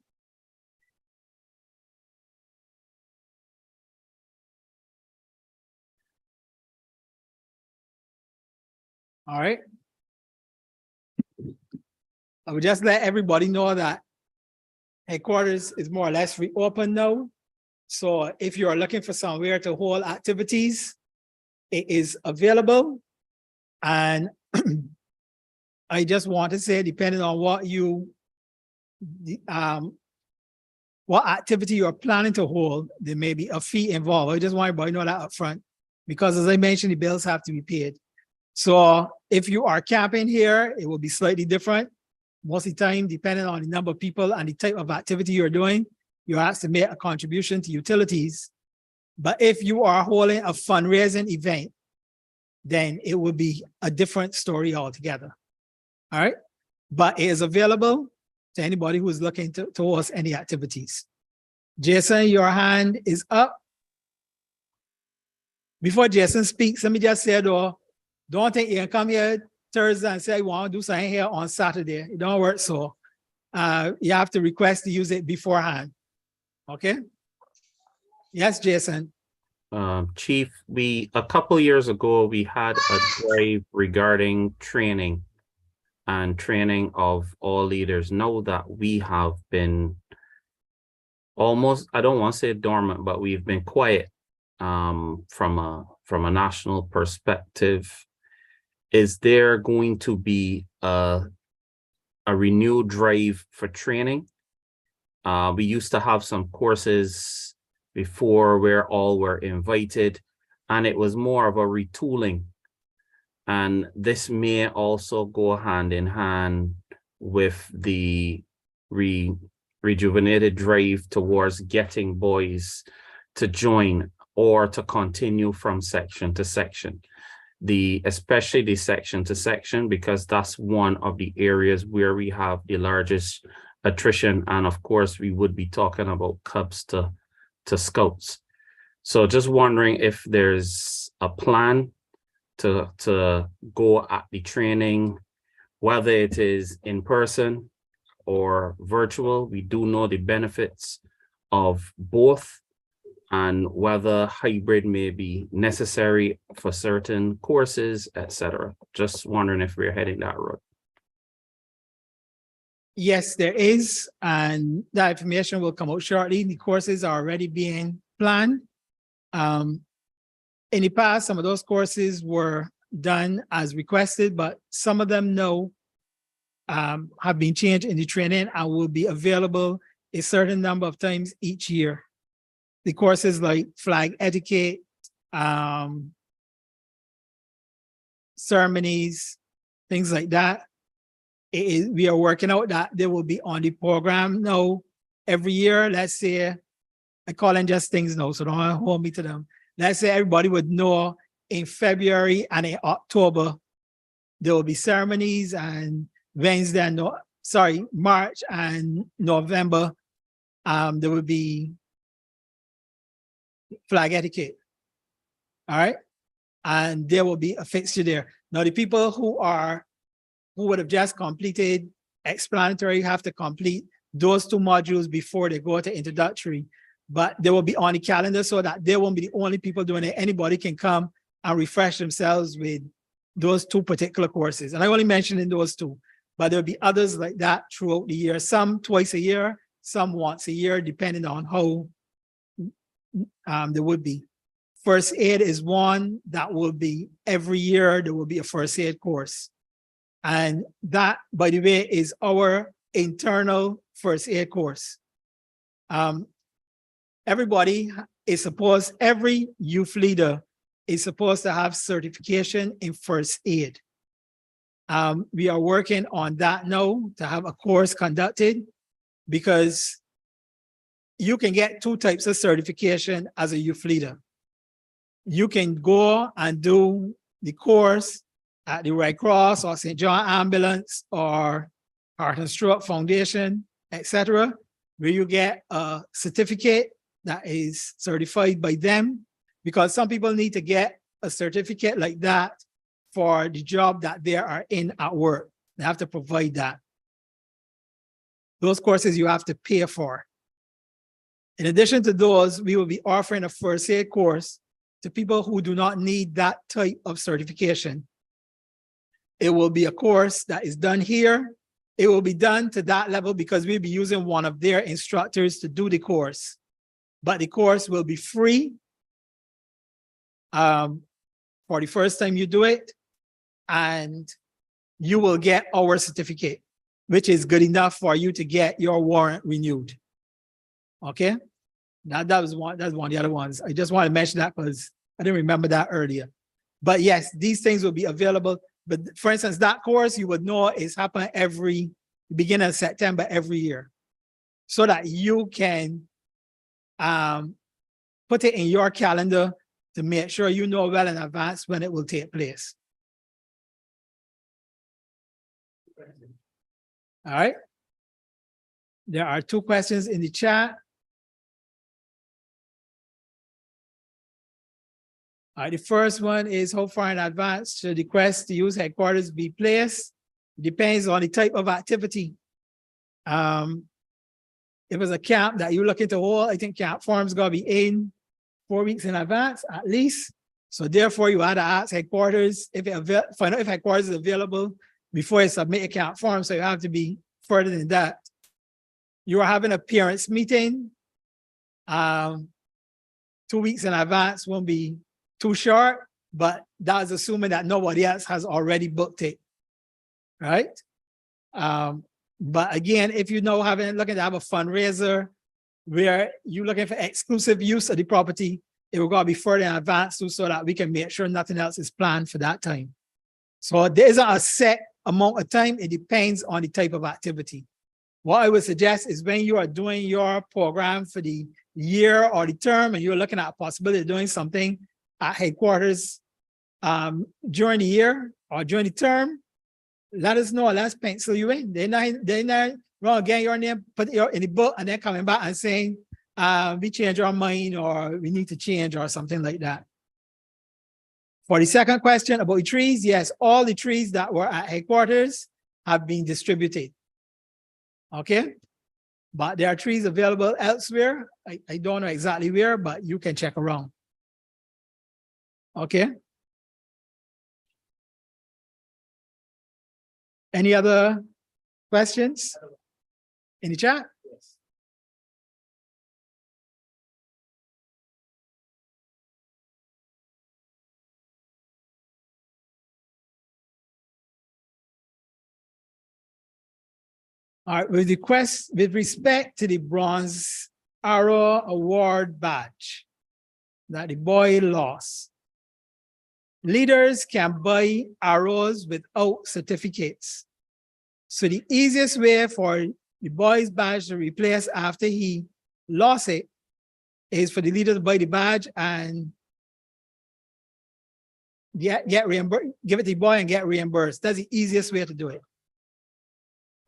A: All right. I would just let everybody know that headquarters is more or less reopened now. So if you are looking for somewhere to hold activities, it is available. And I just want to say, depending on what activity you're planning to hold, there may be a fee involved. I just want everybody to know that up front, because as I mentioned, the bills have to be paid. So if you are camping here, it will be slightly different. Most of the time, depending on the number of people and the type of activity you're doing, you have to make a contribution to utilities. But if you are holding a fundraising event, then it will be a different story altogether. All right. But it is available to anybody who is looking to host any activities. Jason, your hand is up. Before Jason speaks, let me just say though, don't think you can come here Thursday and say, I want to do something here on Saturday. It don't work so. You have to request to use it beforehand. Okay? Yes, Jason.
H: Chief, a couple years ago, we had a drive regarding training and training of all leaders. Now that we have been almost, I don't want to say dormant, but we've been quiet from a national perspective. Is there going to be a renewed drive for training? We used to have some courses before where all were invited, and it was more of a retooling. And this may also go hand in hand with the rejuvenated drive towards getting boys to join or to continue from section to section. Especially the section to section, because that's one of the areas where we have the largest attrition. And of course, we would be talking about Cubs to Scouts. So just wondering if there's a plan to go at the training, whether it is in person or virtual. We do know the benefits of both, and whether hybrid may be necessary for certain courses, etc. Just wondering if we're heading that road.
A: Yes, there is, and that information will come out shortly. The courses are already being planned. In the past, some of those courses were done as requested, but some of them now have been changed in the training and will be available a certain number of times each year. The courses like flag etiquette, ceremonies, things like that. We are working out that they will be on the program now every year. Let's say, I call them just things now, so don't hold me to them. Let's say everybody would know in February and in October, there will be ceremonies, and Wednesday and March and November, there will be flag etiquette. All right. And there will be a fixture there. Now, the people who would have just completed explanatory have to complete those two modules before they go to introductory, but they will be on the calendar so that they won't be the only people doing it. Anybody can come and refresh themselves with those two particular courses. And I only mentioned in those two, but there'll be others like that throughout the year, some twice a year, some once a year, depending on how there would be. First aid is one that will be every year, there will be a first aid course. And that, by the way, is our internal first aid course. Everybody is supposed, every youth leader is supposed to have certification in first aid. We are working on that now to have a course conducted, because you can get two types of certification as a youth leader. You can go and do the course at the Red Cross or St. John Ambulance or Heart and Stroke Foundation, etc., where you get a certificate that is certified by them, because some people need to get a certificate like that for the job that they are in at work. They have to provide that. Those courses you have to pay for. In addition to those, we will be offering a first aid course to people who do not need that type of certification. It will be a course that is done here. It will be done to that level because we'll be using one of their instructors to do the course. But the course will be free for the first time you do it, and you will get our certificate, which is good enough for you to get your warrant renewed. Okay? Now that's one of the other ones. I just want to mention that because I didn't remember that earlier. But yes, these things will be available. But for instance, that course you would know is happening every beginning of September every year, so that you can put it in your calendar to make sure you know well in advance when it will take place. All right. There are two questions in the chat. All right, the first one is, how far in advance should the request to use headquarters be placed? It depends on the type of activity. If it's a camp that you're looking to hold, I think camp forms gotta be in 4 weeks in advance at least. So therefore, you had to ask headquarters find out if headquarters is available before you submit a camp form. So you have to be further than that. You are having a parents meeting. 2 weeks in advance won't be too short, but that's assuming that nobody else has already booked it, right? But again, if you know looking to have a fundraiser where you're looking for exclusive use of the property, it will go be further in advance too, so that we can make sure nothing else is planned for that time. So there isn't a set amount of time. It depends on the type of activity. What I would suggest is when you are doing your program for the year or the term, and you're looking at a possibility of doing something at headquarters during the year or during the term, let us know. Let's pencil you in. They're not wrong again your name, put it in the book, and then coming back and saying we change our mind or we need to change or something like that. For the second question about the trees, yes, all the trees that were at headquarters have been distributed. Okay, but there are trees available elsewhere. I don't know exactly where, but you can check around. Okay. Any other questions? In the chat?
C: Yes.
A: All right, with respect to the Bronze Arrow Award badge that the boy lost, leaders can buy arrows without certificates. So the easiest way for the boy's badge to replace after he lost it is for the leader to buy the badge and get reimbursed, give it to the boy and get reimbursed. That's the easiest way to do it.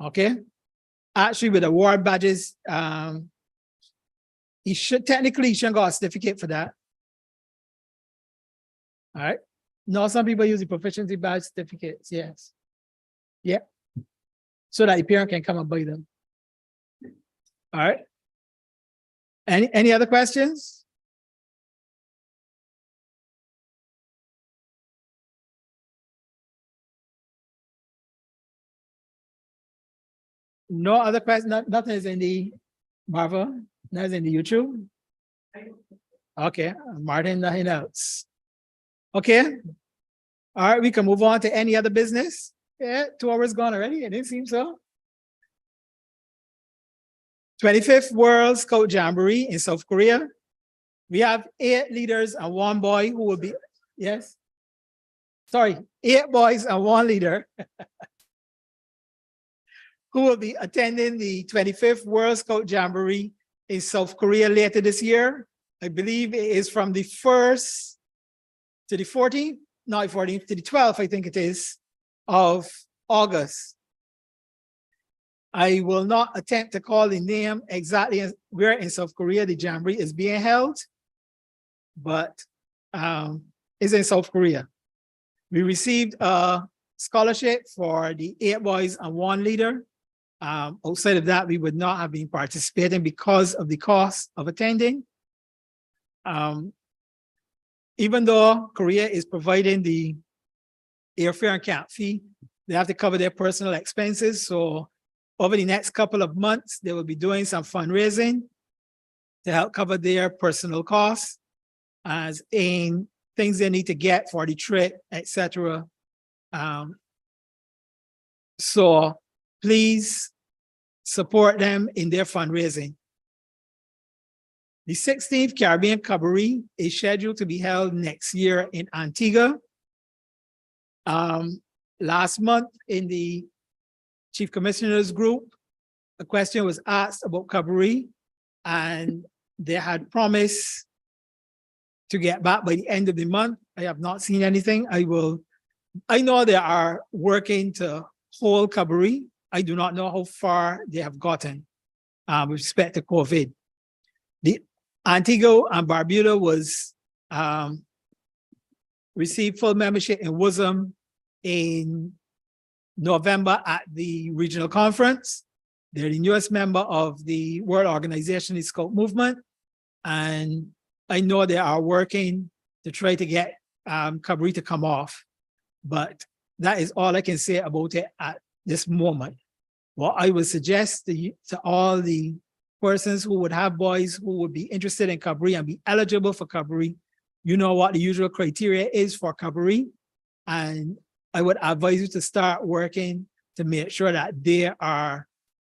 A: Okay. Actually, with award badges, he shouldn't got a certificate for that. All right. No, some people use the proficiency badge certificates. Yes. Yep. So that the parent can come and buy them. All right. Any other questions? No other questions. Nothing is in the Marva. Nothing in the YouTube. Okay, Martin, nothing else. Okay. All right, we can move on to any other business. Yeah, 2 hours gone already. It didn't seem so. 25th World Scout Jamboree in South Korea. We have 8 leaders and 1 boy who will be, yes? Sorry, 8 boys and 1 leader who will be attending the 25th World Scout Jamboree in South Korea later this year. I believe it is from the 1st to the 14th, not 14th, to the 12th, I think it is, of August. I will not attempt to call the name exactly where in South Korea the Jamboree is being held, but it's in South Korea. We received a scholarship for the 8 boys and 1 leader. Outside of that, we would not have been participating because of the cost of attending. Even though Korea is providing the airfare and camp fee, they have to cover their personal expenses. So over the next couple of months, they will be doing some fundraising to help cover their personal costs as in things they need to get for the trip, etc. So please support them in their fundraising. The 16th Caribbean Cabaret is scheduled to be held next year in Antigua. Last month in the Chief Commissioners group, a question was asked about Cabaret, and they had promised to get back by the end of the month. I have not seen anything. I know they are working to hold Cabaret. I do not know how far they have gotten with respect to COVID. The Antigua and Barbuda was received full membership in WUSM in November at the regional conference. They're the newest member of the World Organization, the Scout Movement, and I know they are working to try to get Cabaret to come off, but that is all I can say about it at this moment. What I would suggest to all the persons who would have boys who would be interested in Cabaret and be eligible for Cabaret, you know what the usual criteria is for Cabaret, and I would advise you to start working to make sure that they are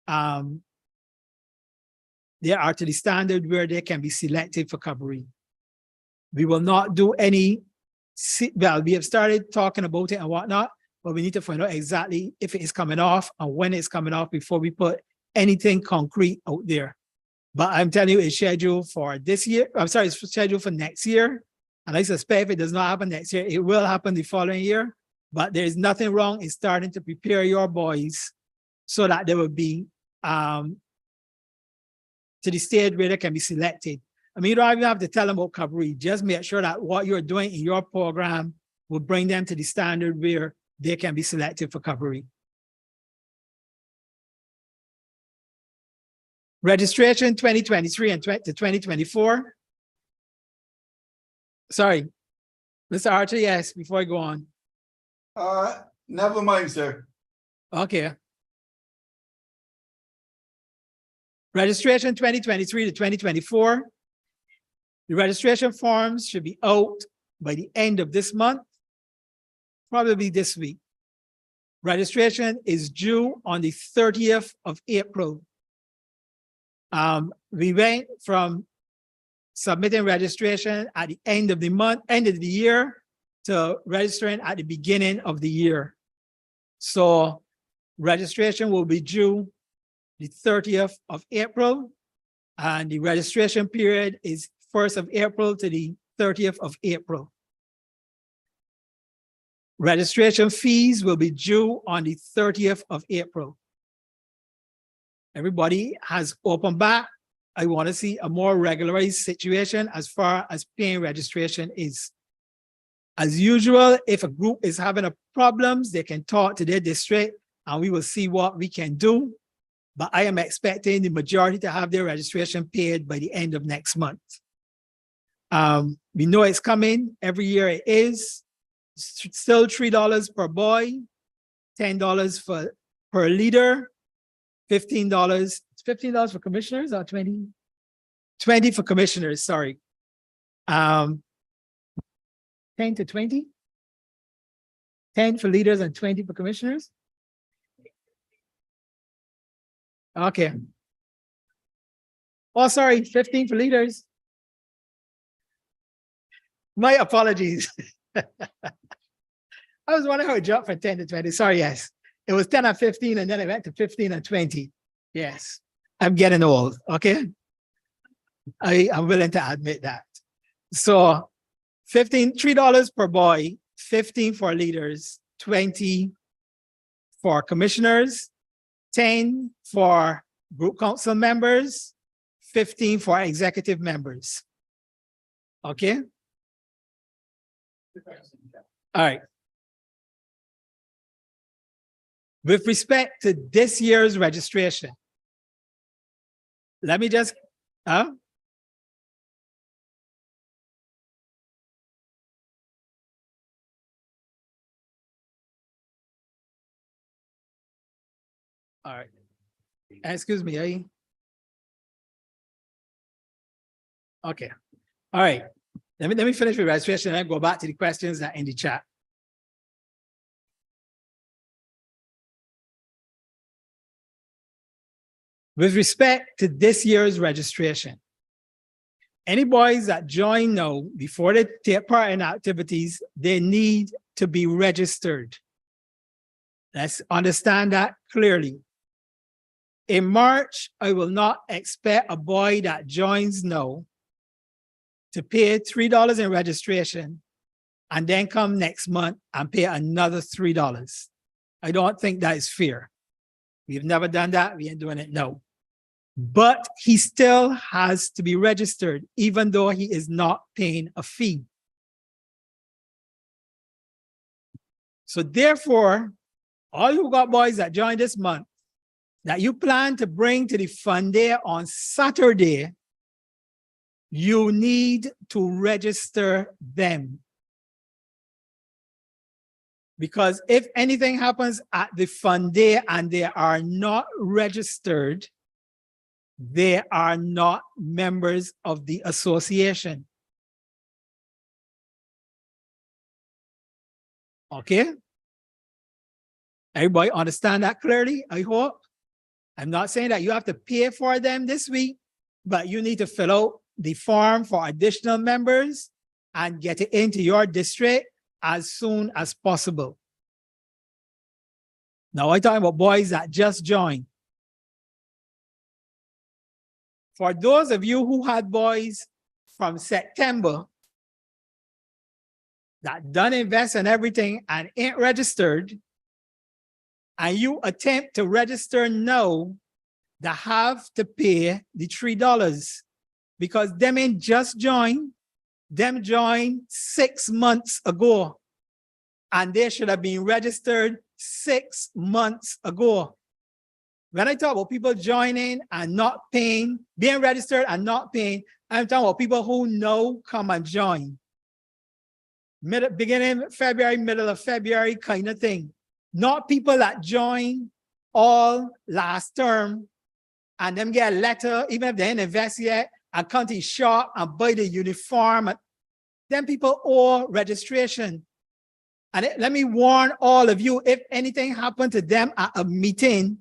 A: to the standard where they can be selected for Cabaret. We will not do any, well, we have started talking about it and whatnot, but we need to find out exactly if it is coming off and when it's coming off before we put anything concrete out there. But I'm telling you, it's scheduled for this year. I'm sorry, it's scheduled for next year. And I suspect if it does not happen next year, it will happen the following year. But there's nothing wrong in starting to prepare your boys so that they will be to the stage where they can be selected. I mean, you don't even have to tell them about Cabaret. Just make sure that what you're doing in your program will bring them to the standard where they can be selected for Cabaret. Registration 2023 and to 2024. Sorry, Mr. Archer, yes, before I go on.
L: Never mind, sir.
A: Okay. Registration 2023 to 2024. The registration forms should be out by the end of this month, probably this week. Registration is due on the 30th of April. We went from submitting registration at the end of the month, end of the year, to registering at the beginning of the year. So registration will be due the 30th of April, and the registration period is 1st of April to the 30th of April. Registration fees will be due on the 30th of April. Everybody has opened back. I want to see a more regularized situation as far as paying registration is. As usual, if a group is having a problems, they can talk to their district and we will see what we can do. But I am expecting the majority to have their registration paid by the end of next month. We know it's coming. Every year it is. Still $3 per boy, $10 per leader, $15. $15 for commissioners or 20? 20 for commissioners, sorry. 10 to 20? 10 for leaders and 20 for commissioners? Okay. Oh, sorry, 15 for leaders. My apologies. I was wondering how it dropped from 10 to 20. Sorry, yes. It was 10 and 15, and then it went to 15 and 20. Yes. I'm getting old, okay? I'm willing to admit that. So $3 per boy, 15 for leaders, 20 for commissioners, 10 for group council members, 15 for executive members. Okay? All right. With respect to this year's registration, let me just, all right. Excuse me. Okay. All right. Let me finish with registration and go back to the questions that are in the chat. With respect to this year's registration, any boys that join now, before they take part in activities, they need to be registered. Let's understand that clearly. In March, I will not expect a boy that joins now to pay $3 in registration and then come next month and pay another $3. I don't think that is fair. We've never done that. We ain't doing it now. But he still has to be registered, even though he is not paying a fee. So therefore, all you got boys that join this month, that you plan to bring to the fun day on Saturday, you need to register them. Because if anything happens at the fun day and they are not registered, they are not members of the association. Okay? Everybody understand that clearly, I hope? I'm not saying that you have to pay for them this week, but you need to fill out the form for additional members and get it into your district as soon as possible. Now I'm talking about boys that just joined. For those of you who had boys from September that done invest in everything and ain't registered, and you attempt to register now, they have to pay the $3 because them ain't just joined, them joined 6 months ago, and they should have been registered 6 months ago. When I talk about people joining and not paying, being registered and not paying, I'm talking about people who now come and join. Beginning February, middle of February kind of thing. Not people that joined all last term and them get a letter, even if they ain't invest yet, and come to the shop and buy the uniform, then people owe registration. And let me warn all of you, if anything happened to them at a meeting,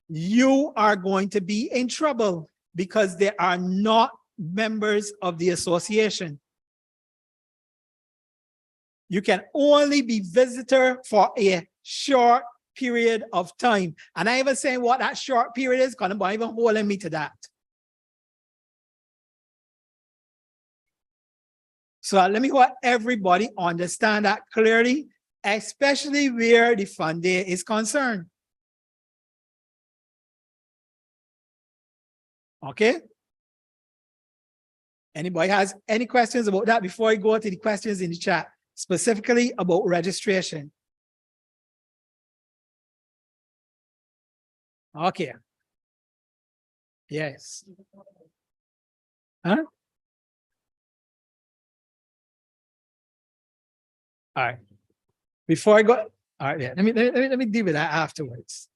A: you are going to be in trouble because they are not members of the association. You can only be visitor for a short period of time. And I even saying what that short period is, because nobody even holding me to that. So let me let everybody understand that clearly, especially where the fund day is concerned. Okay? Anybody has any questions about that before I go to the questions in the chat, specifically about registration? Okay. Yes. Huh? All right. Before I go, all right, yeah, let me deal with that afterwards.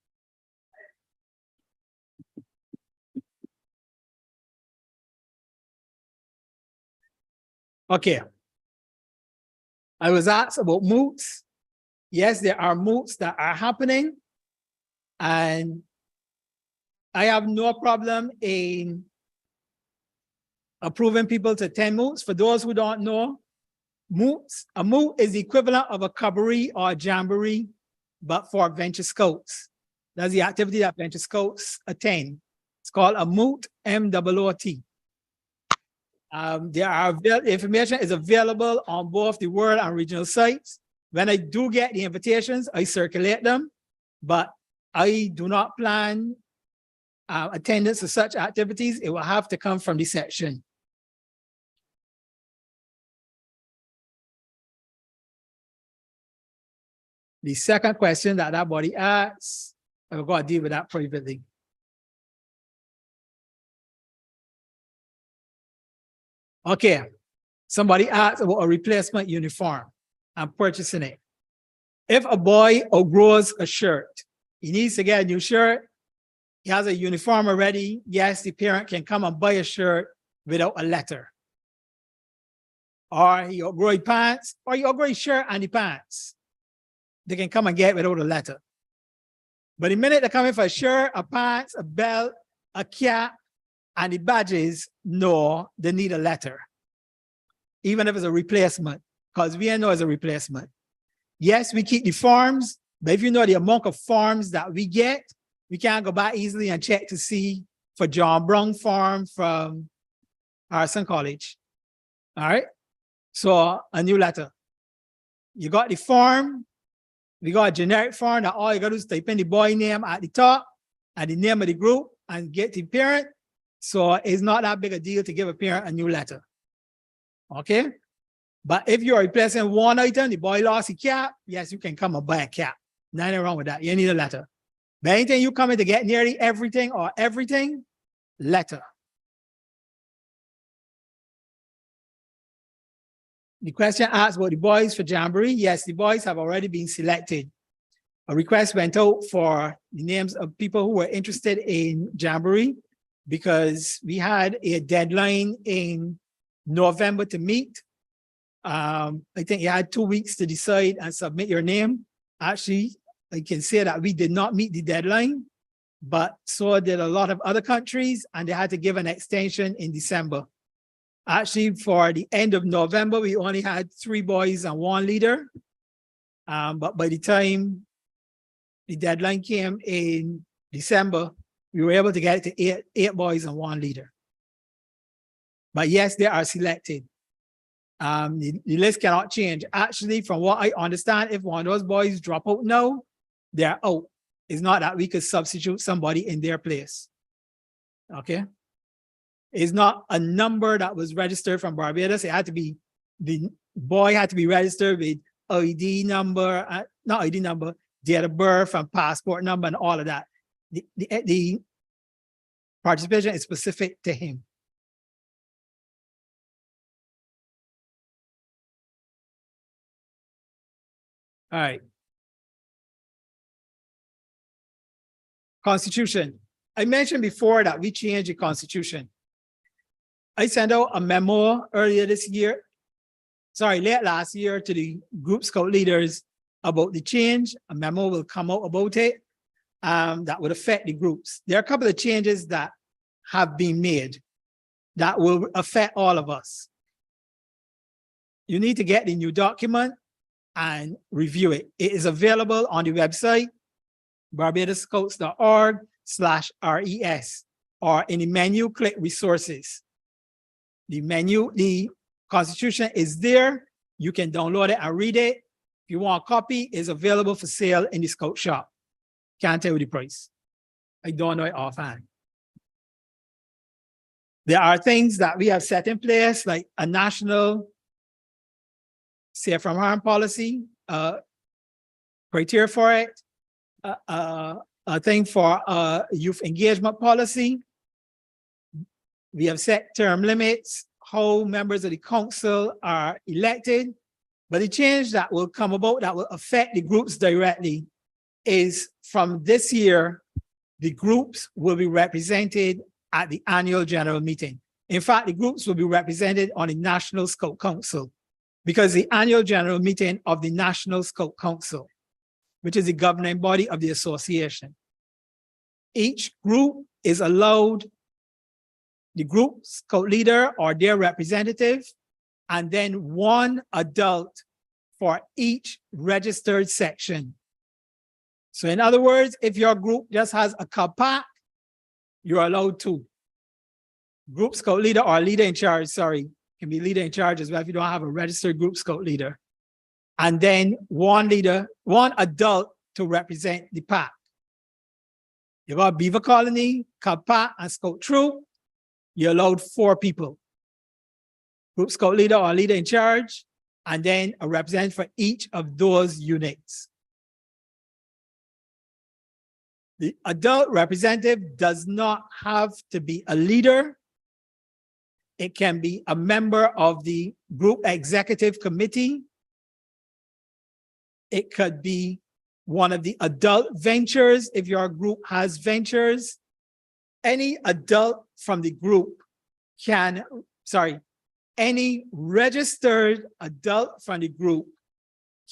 A: Okay. I was asked about moots. Yes, there are moots that are happening, and I have no problem in approving people to attend moots. For those who don't know, moots, a moot is the equivalent of a cabaret or a jamboree, but for Venture Scouts. That's the activity that Venture Scouts attend. It's called a moot, M-O-O-T. Information is available on both the world and regional sites. When I do get the invitations, I circulate them, but I do not plan attendance to such activities. It will have to come from the section. The second question that body asks, I've got to deal with that privately. Okay, somebody asked about a replacement uniform. I'm purchasing it. If a boy outgrows a shirt, he needs to get a new shirt. He has a uniform already. Yes, the parent can come and buy a shirt without a letter. Or he outgrow pants, or he outgrow his shirt and the pants. They can come and get it without a letter. But the minute they come in for a shirt, a pants, a belt, a cap, and the badges, no, they need a letter. Even if it's a replacement, because we know it's a replacement. Yes, we keep the forms, but if you know the amount of forms that we get, we can't go back easily and check to see for John Brown form from Harrison College. All right, so a new letter. You got the form, we got a generic form that all you gotta do is type in the boy name at the top and the name of the group and get the parent. So it's not that big a deal to give a parent a new letter. Okay? But if you're replacing one item, the boy lost a cap, yes, you can come and buy a cap. Nothing wrong with that. You need a letter. But anything you come in to get nearly everything or everything, letter. The question asked about the boys for Jamboree. Yes, the boys have already been selected. A request went out for the names of people who were interested in Jamboree because we had a deadline in November to meet. I think you had 2 weeks to decide and submit your name. Actually, I can say that we did not meet the deadline, but so did a lot of other countries, and they had to give an extension in December. Actually, for the end of November, we only had 3 boys and 1 leader. But by the time the deadline came in December, we were able to get it to 8 boys and 1 leader. But yes, they are selected. The list cannot change. Actually, from what I understand, if one of those boys drop out now, they're out. It's not that we could substitute somebody in their place. Okay? It's not a number that was registered from Barbados. It had to be, the boy had to be registered with ID number, not ID number, date of birth and passport number and all of that. The participation is specific to him. All right. Constitution. I mentioned before that we changed the constitution. I sent out a memo earlier this year, late last year, to the group scout leaders about the change. A memo will come out about it that would affect the groups. There are a couple of changes that have been made that will affect all of us. You need to get the new document and review it. It is available on the website, barbadoscouts.org/RES, or in the menu, click resources. The constitution is there. You can download it and read it. If you want a copy, it's available for sale in the scout shop. Can't tell you the price. I don't know it offhand. There are things that we have set in place, like a national safe from harm policy, criteria for it, a thing for youth engagement policy. We have set term limits, how members of the council are elected. But the change that will come about that will affect the groups directly is from this year, the groups will be represented at the annual general meeting. In fact, the groups will be represented on the National Scout Council, because the annual general meeting of the National Scout Council, which is the governing body of the association, each group is allowed the group scout leader or their representative, and then one adult for each registered section. So in other words, if your group just has a kapak, you're allowed two. Group scout leader or leader in charge, can be leader in charge as well if you don't have a registered group scout leader. And then one leader, one adult to represent the pack. You got Beaver Colony, Kapak, and Scout Troop. You're allowed 4 people. Group scout leader or leader in charge, and then a representative for each of those units. The adult representative does not have to be a leader. It can be a member of the group executive committee. It could be one of the adult ventures if your group has ventures. Any adult from the group can, any registered adult from the group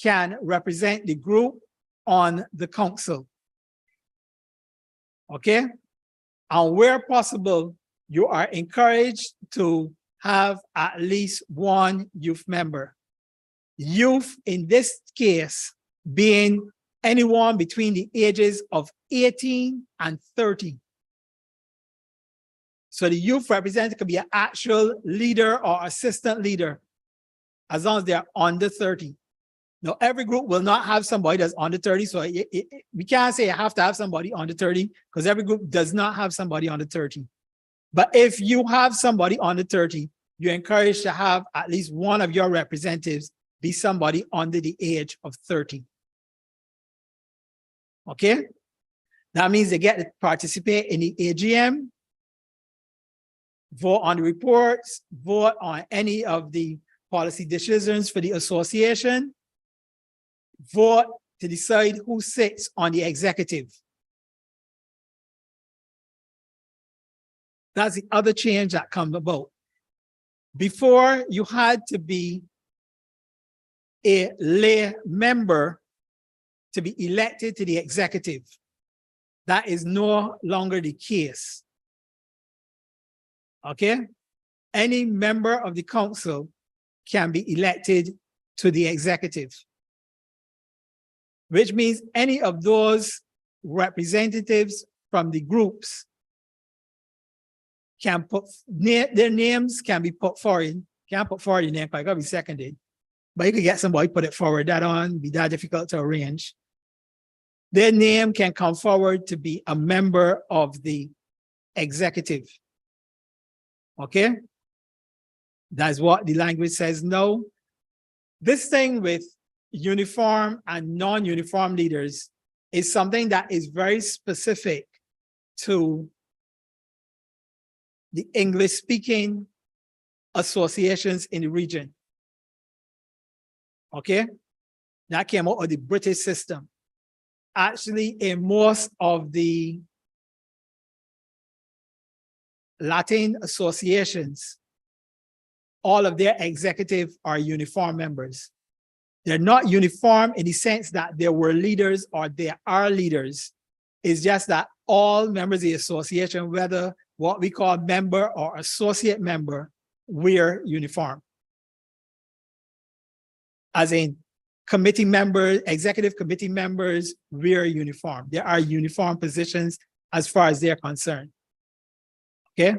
A: can represent the group on the council. Okay? And where possible, you are encouraged to have at least one youth member. Youth in this case being anyone between the ages of 18 and 30. So the youth representative could be an actual leader or assistant leader as long as they're under 30. Now, every group will not have somebody that's under 30. So we can't say you have to have somebody under 30 because every group does not have somebody under 30. But if you have somebody under 30, you're encouraged to have at least one of your representatives be somebody under the age of 30. Okay? That means they get to participate in the AGM, vote on the reports, vote on any of the policy decisions for the association, vote to decide who sits on the executive. That's the other change that comes about. Before, you had to be a lay member to be elected to the executive. That is no longer the case. Okay? Any member of the council can be elected to the executive, which means any of those representatives from the groups can put their names can be put forward. Can't put forward your name, I gotta be seconded. But you can get somebody put it forward. That on be that difficult to arrange. Their name can come forward to be a member of the executive. Okay? That's what the language says now. This thing with uniform and non-uniform leaders is something that is very specific to the English-speaking associations in the region. Okay? That came out of the British system. Actually, in most of the Latin associations, all of their executive are uniform members. They're not uniform in the sense that there were leaders or there are leaders. It's just that all members of the association, whether what we call member or associate member, wear uniform. As in committee members, executive committee members wear uniform. There are uniform positions as far as they're concerned. Okay?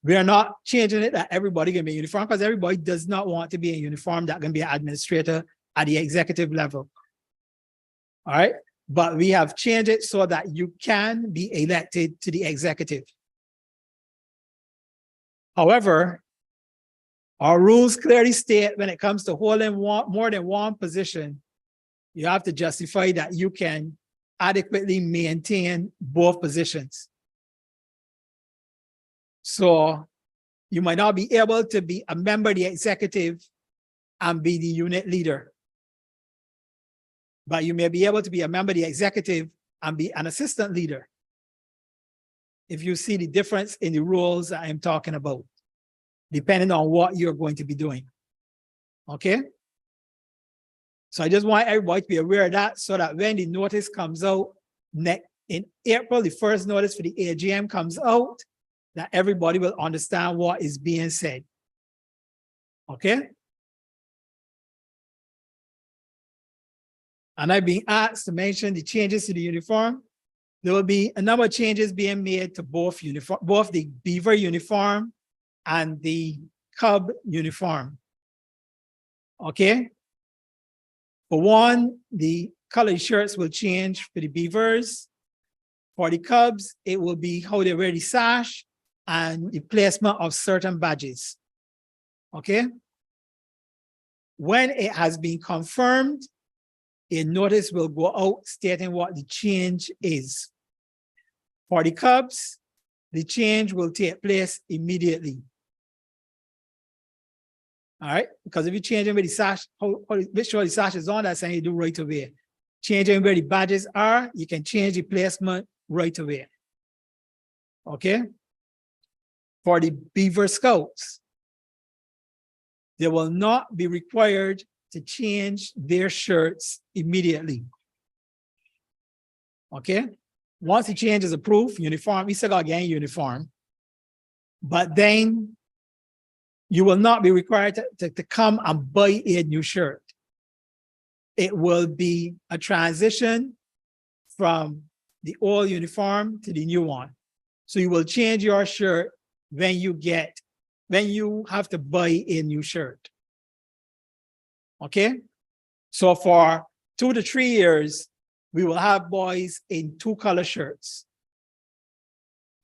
A: We are not changing it that everybody can be uniform because everybody does not want to be in uniform that can be an administrator at the executive level. All right? But we have changed it so that you can be elected to the executive. However, our rules clearly state when it comes to holding more than one position, you have to justify that you can adequately maintain both positions. So you might not be able to be a member of the executive and be the unit leader. But you may be able to be a member of the executive and be an assistant leader. If you see the difference in the roles that I'm talking about, depending on what you're going to be doing. Okay? So I just want everybody to be aware of that so that when the notice comes out in April, the first notice for the AGM comes out, that everybody will understand what is being said. Okay? And I've been asked to mention the changes to the uniform. There will be a number of changes being made to both the Beaver uniform and the Cub uniform. Okay? For one, the colored shirts will change for the Beavers. For the Cubs, it will be how they wear the sash and the placement of certain badges. Okay? When it has been confirmed, a notice will go out stating what the change is. For the Cubs, the change will take place immediately. All right, because if you change them with the sash, make sure the sash is on, that's something you do right away. Changing where the badges are, you can change the placement right away. Okay. For the Beaver Scouts, they will not be required to change their shirts immediately. Okay. Once the change is approved, uniform, we still got again uniform. But then you will not be required to come and buy a new shirt. It will be a transition from the old uniform to the new one. So you will change your shirt when you have to buy a new shirt. Okay? So for 2 to 3 years, we will have boys in 2 color shirts.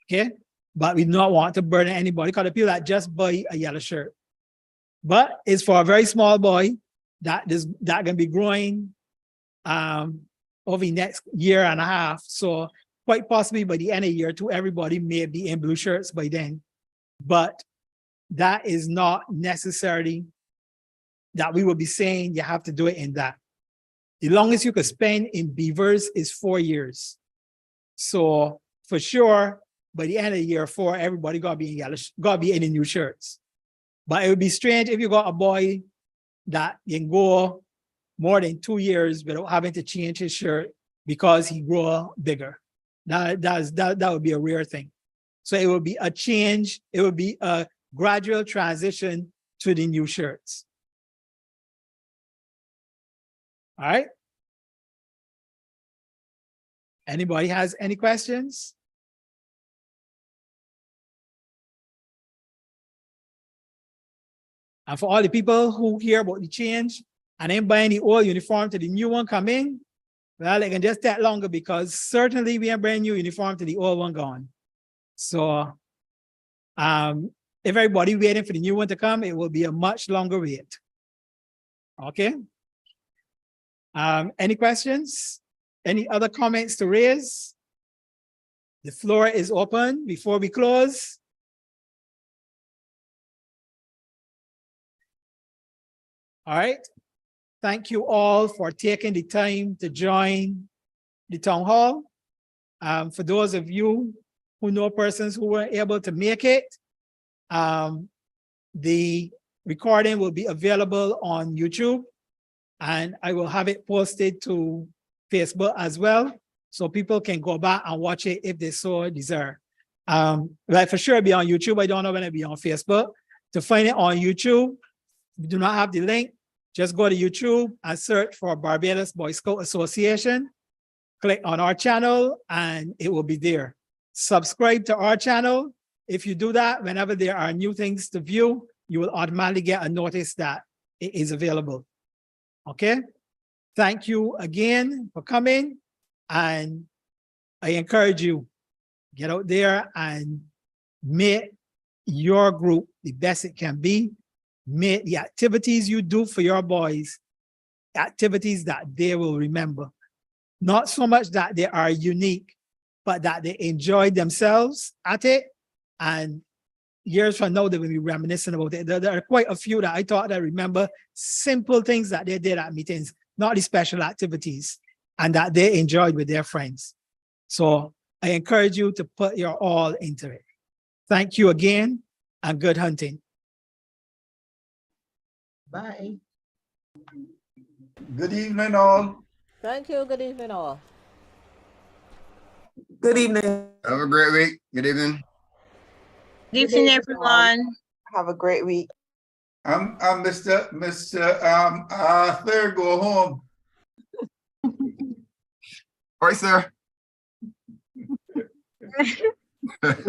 A: Okay? But we do not want to burden anybody because the people that just buy a yellow shirt. But it's for a very small boy that can be growing over the next year and a half. So quite possibly by the end of year 2, everybody may be in blue shirts by then. But that is not necessarily that we will be saying you have to do it in that. The longest you could spend in Beavers is 4 years. So for sure, by the end of year 4, everybody gotta be in yellow, gotta be in the new shirts. But it would be strange if you got a boy that can go more than 2 years without having to change his shirt because he grew bigger. That would be a rare thing. So it would be a change. It would be a gradual transition to the new shirts. All right. Anybody has any questions? And for all the people who hear about the change and then buying the old uniform to the new one coming, well, it can just take longer because certainly we have brand new uniform to the old one gone. So if everybody waiting for the new one to come, it will be a much longer wait. Okay. Any questions? Any other comments to raise? The floor is open before we close. All right. Thank you all for taking the time to join the town hall. For those of you who know persons who were able to make it. The recording will be available on YouTube, and I will have it posted to Facebook as well, so people can go back and watch it if they so desire. Like for sure, it'll be on YouTube. I don't know when it'll be on Facebook. To find it on YouTube, if you do not have the link, just go to YouTube and search for Barbados Boy Scout Association. Click on our channel and it will be there. Subscribe to our channel. If you do that, whenever there are new things to view, you will automatically get a notice that it is available. Okay? Thank you again for coming. And I encourage you, get out there and make your group the best it can be. Make the activities you do for your boys activities that they will remember. Not so much that they are unique, but that they enjoy themselves at it. And years from now, they will be reminiscent about it. There are quite a few that I thought I remember simple things that they did at meetings, not the special activities, and that they enjoyed with their friends. So I encourage you to put your all into it. Thank you again, and good hunting.
M: Bye.
L: Good evening, all.
N: Thank you. Good evening, all.
O: Good evening.
K: Have a great week. Good evening.
D: Good evening, everyone.
O: Have a great week.
L: I'm Mr. Arthur, go home.
K: All right, sir.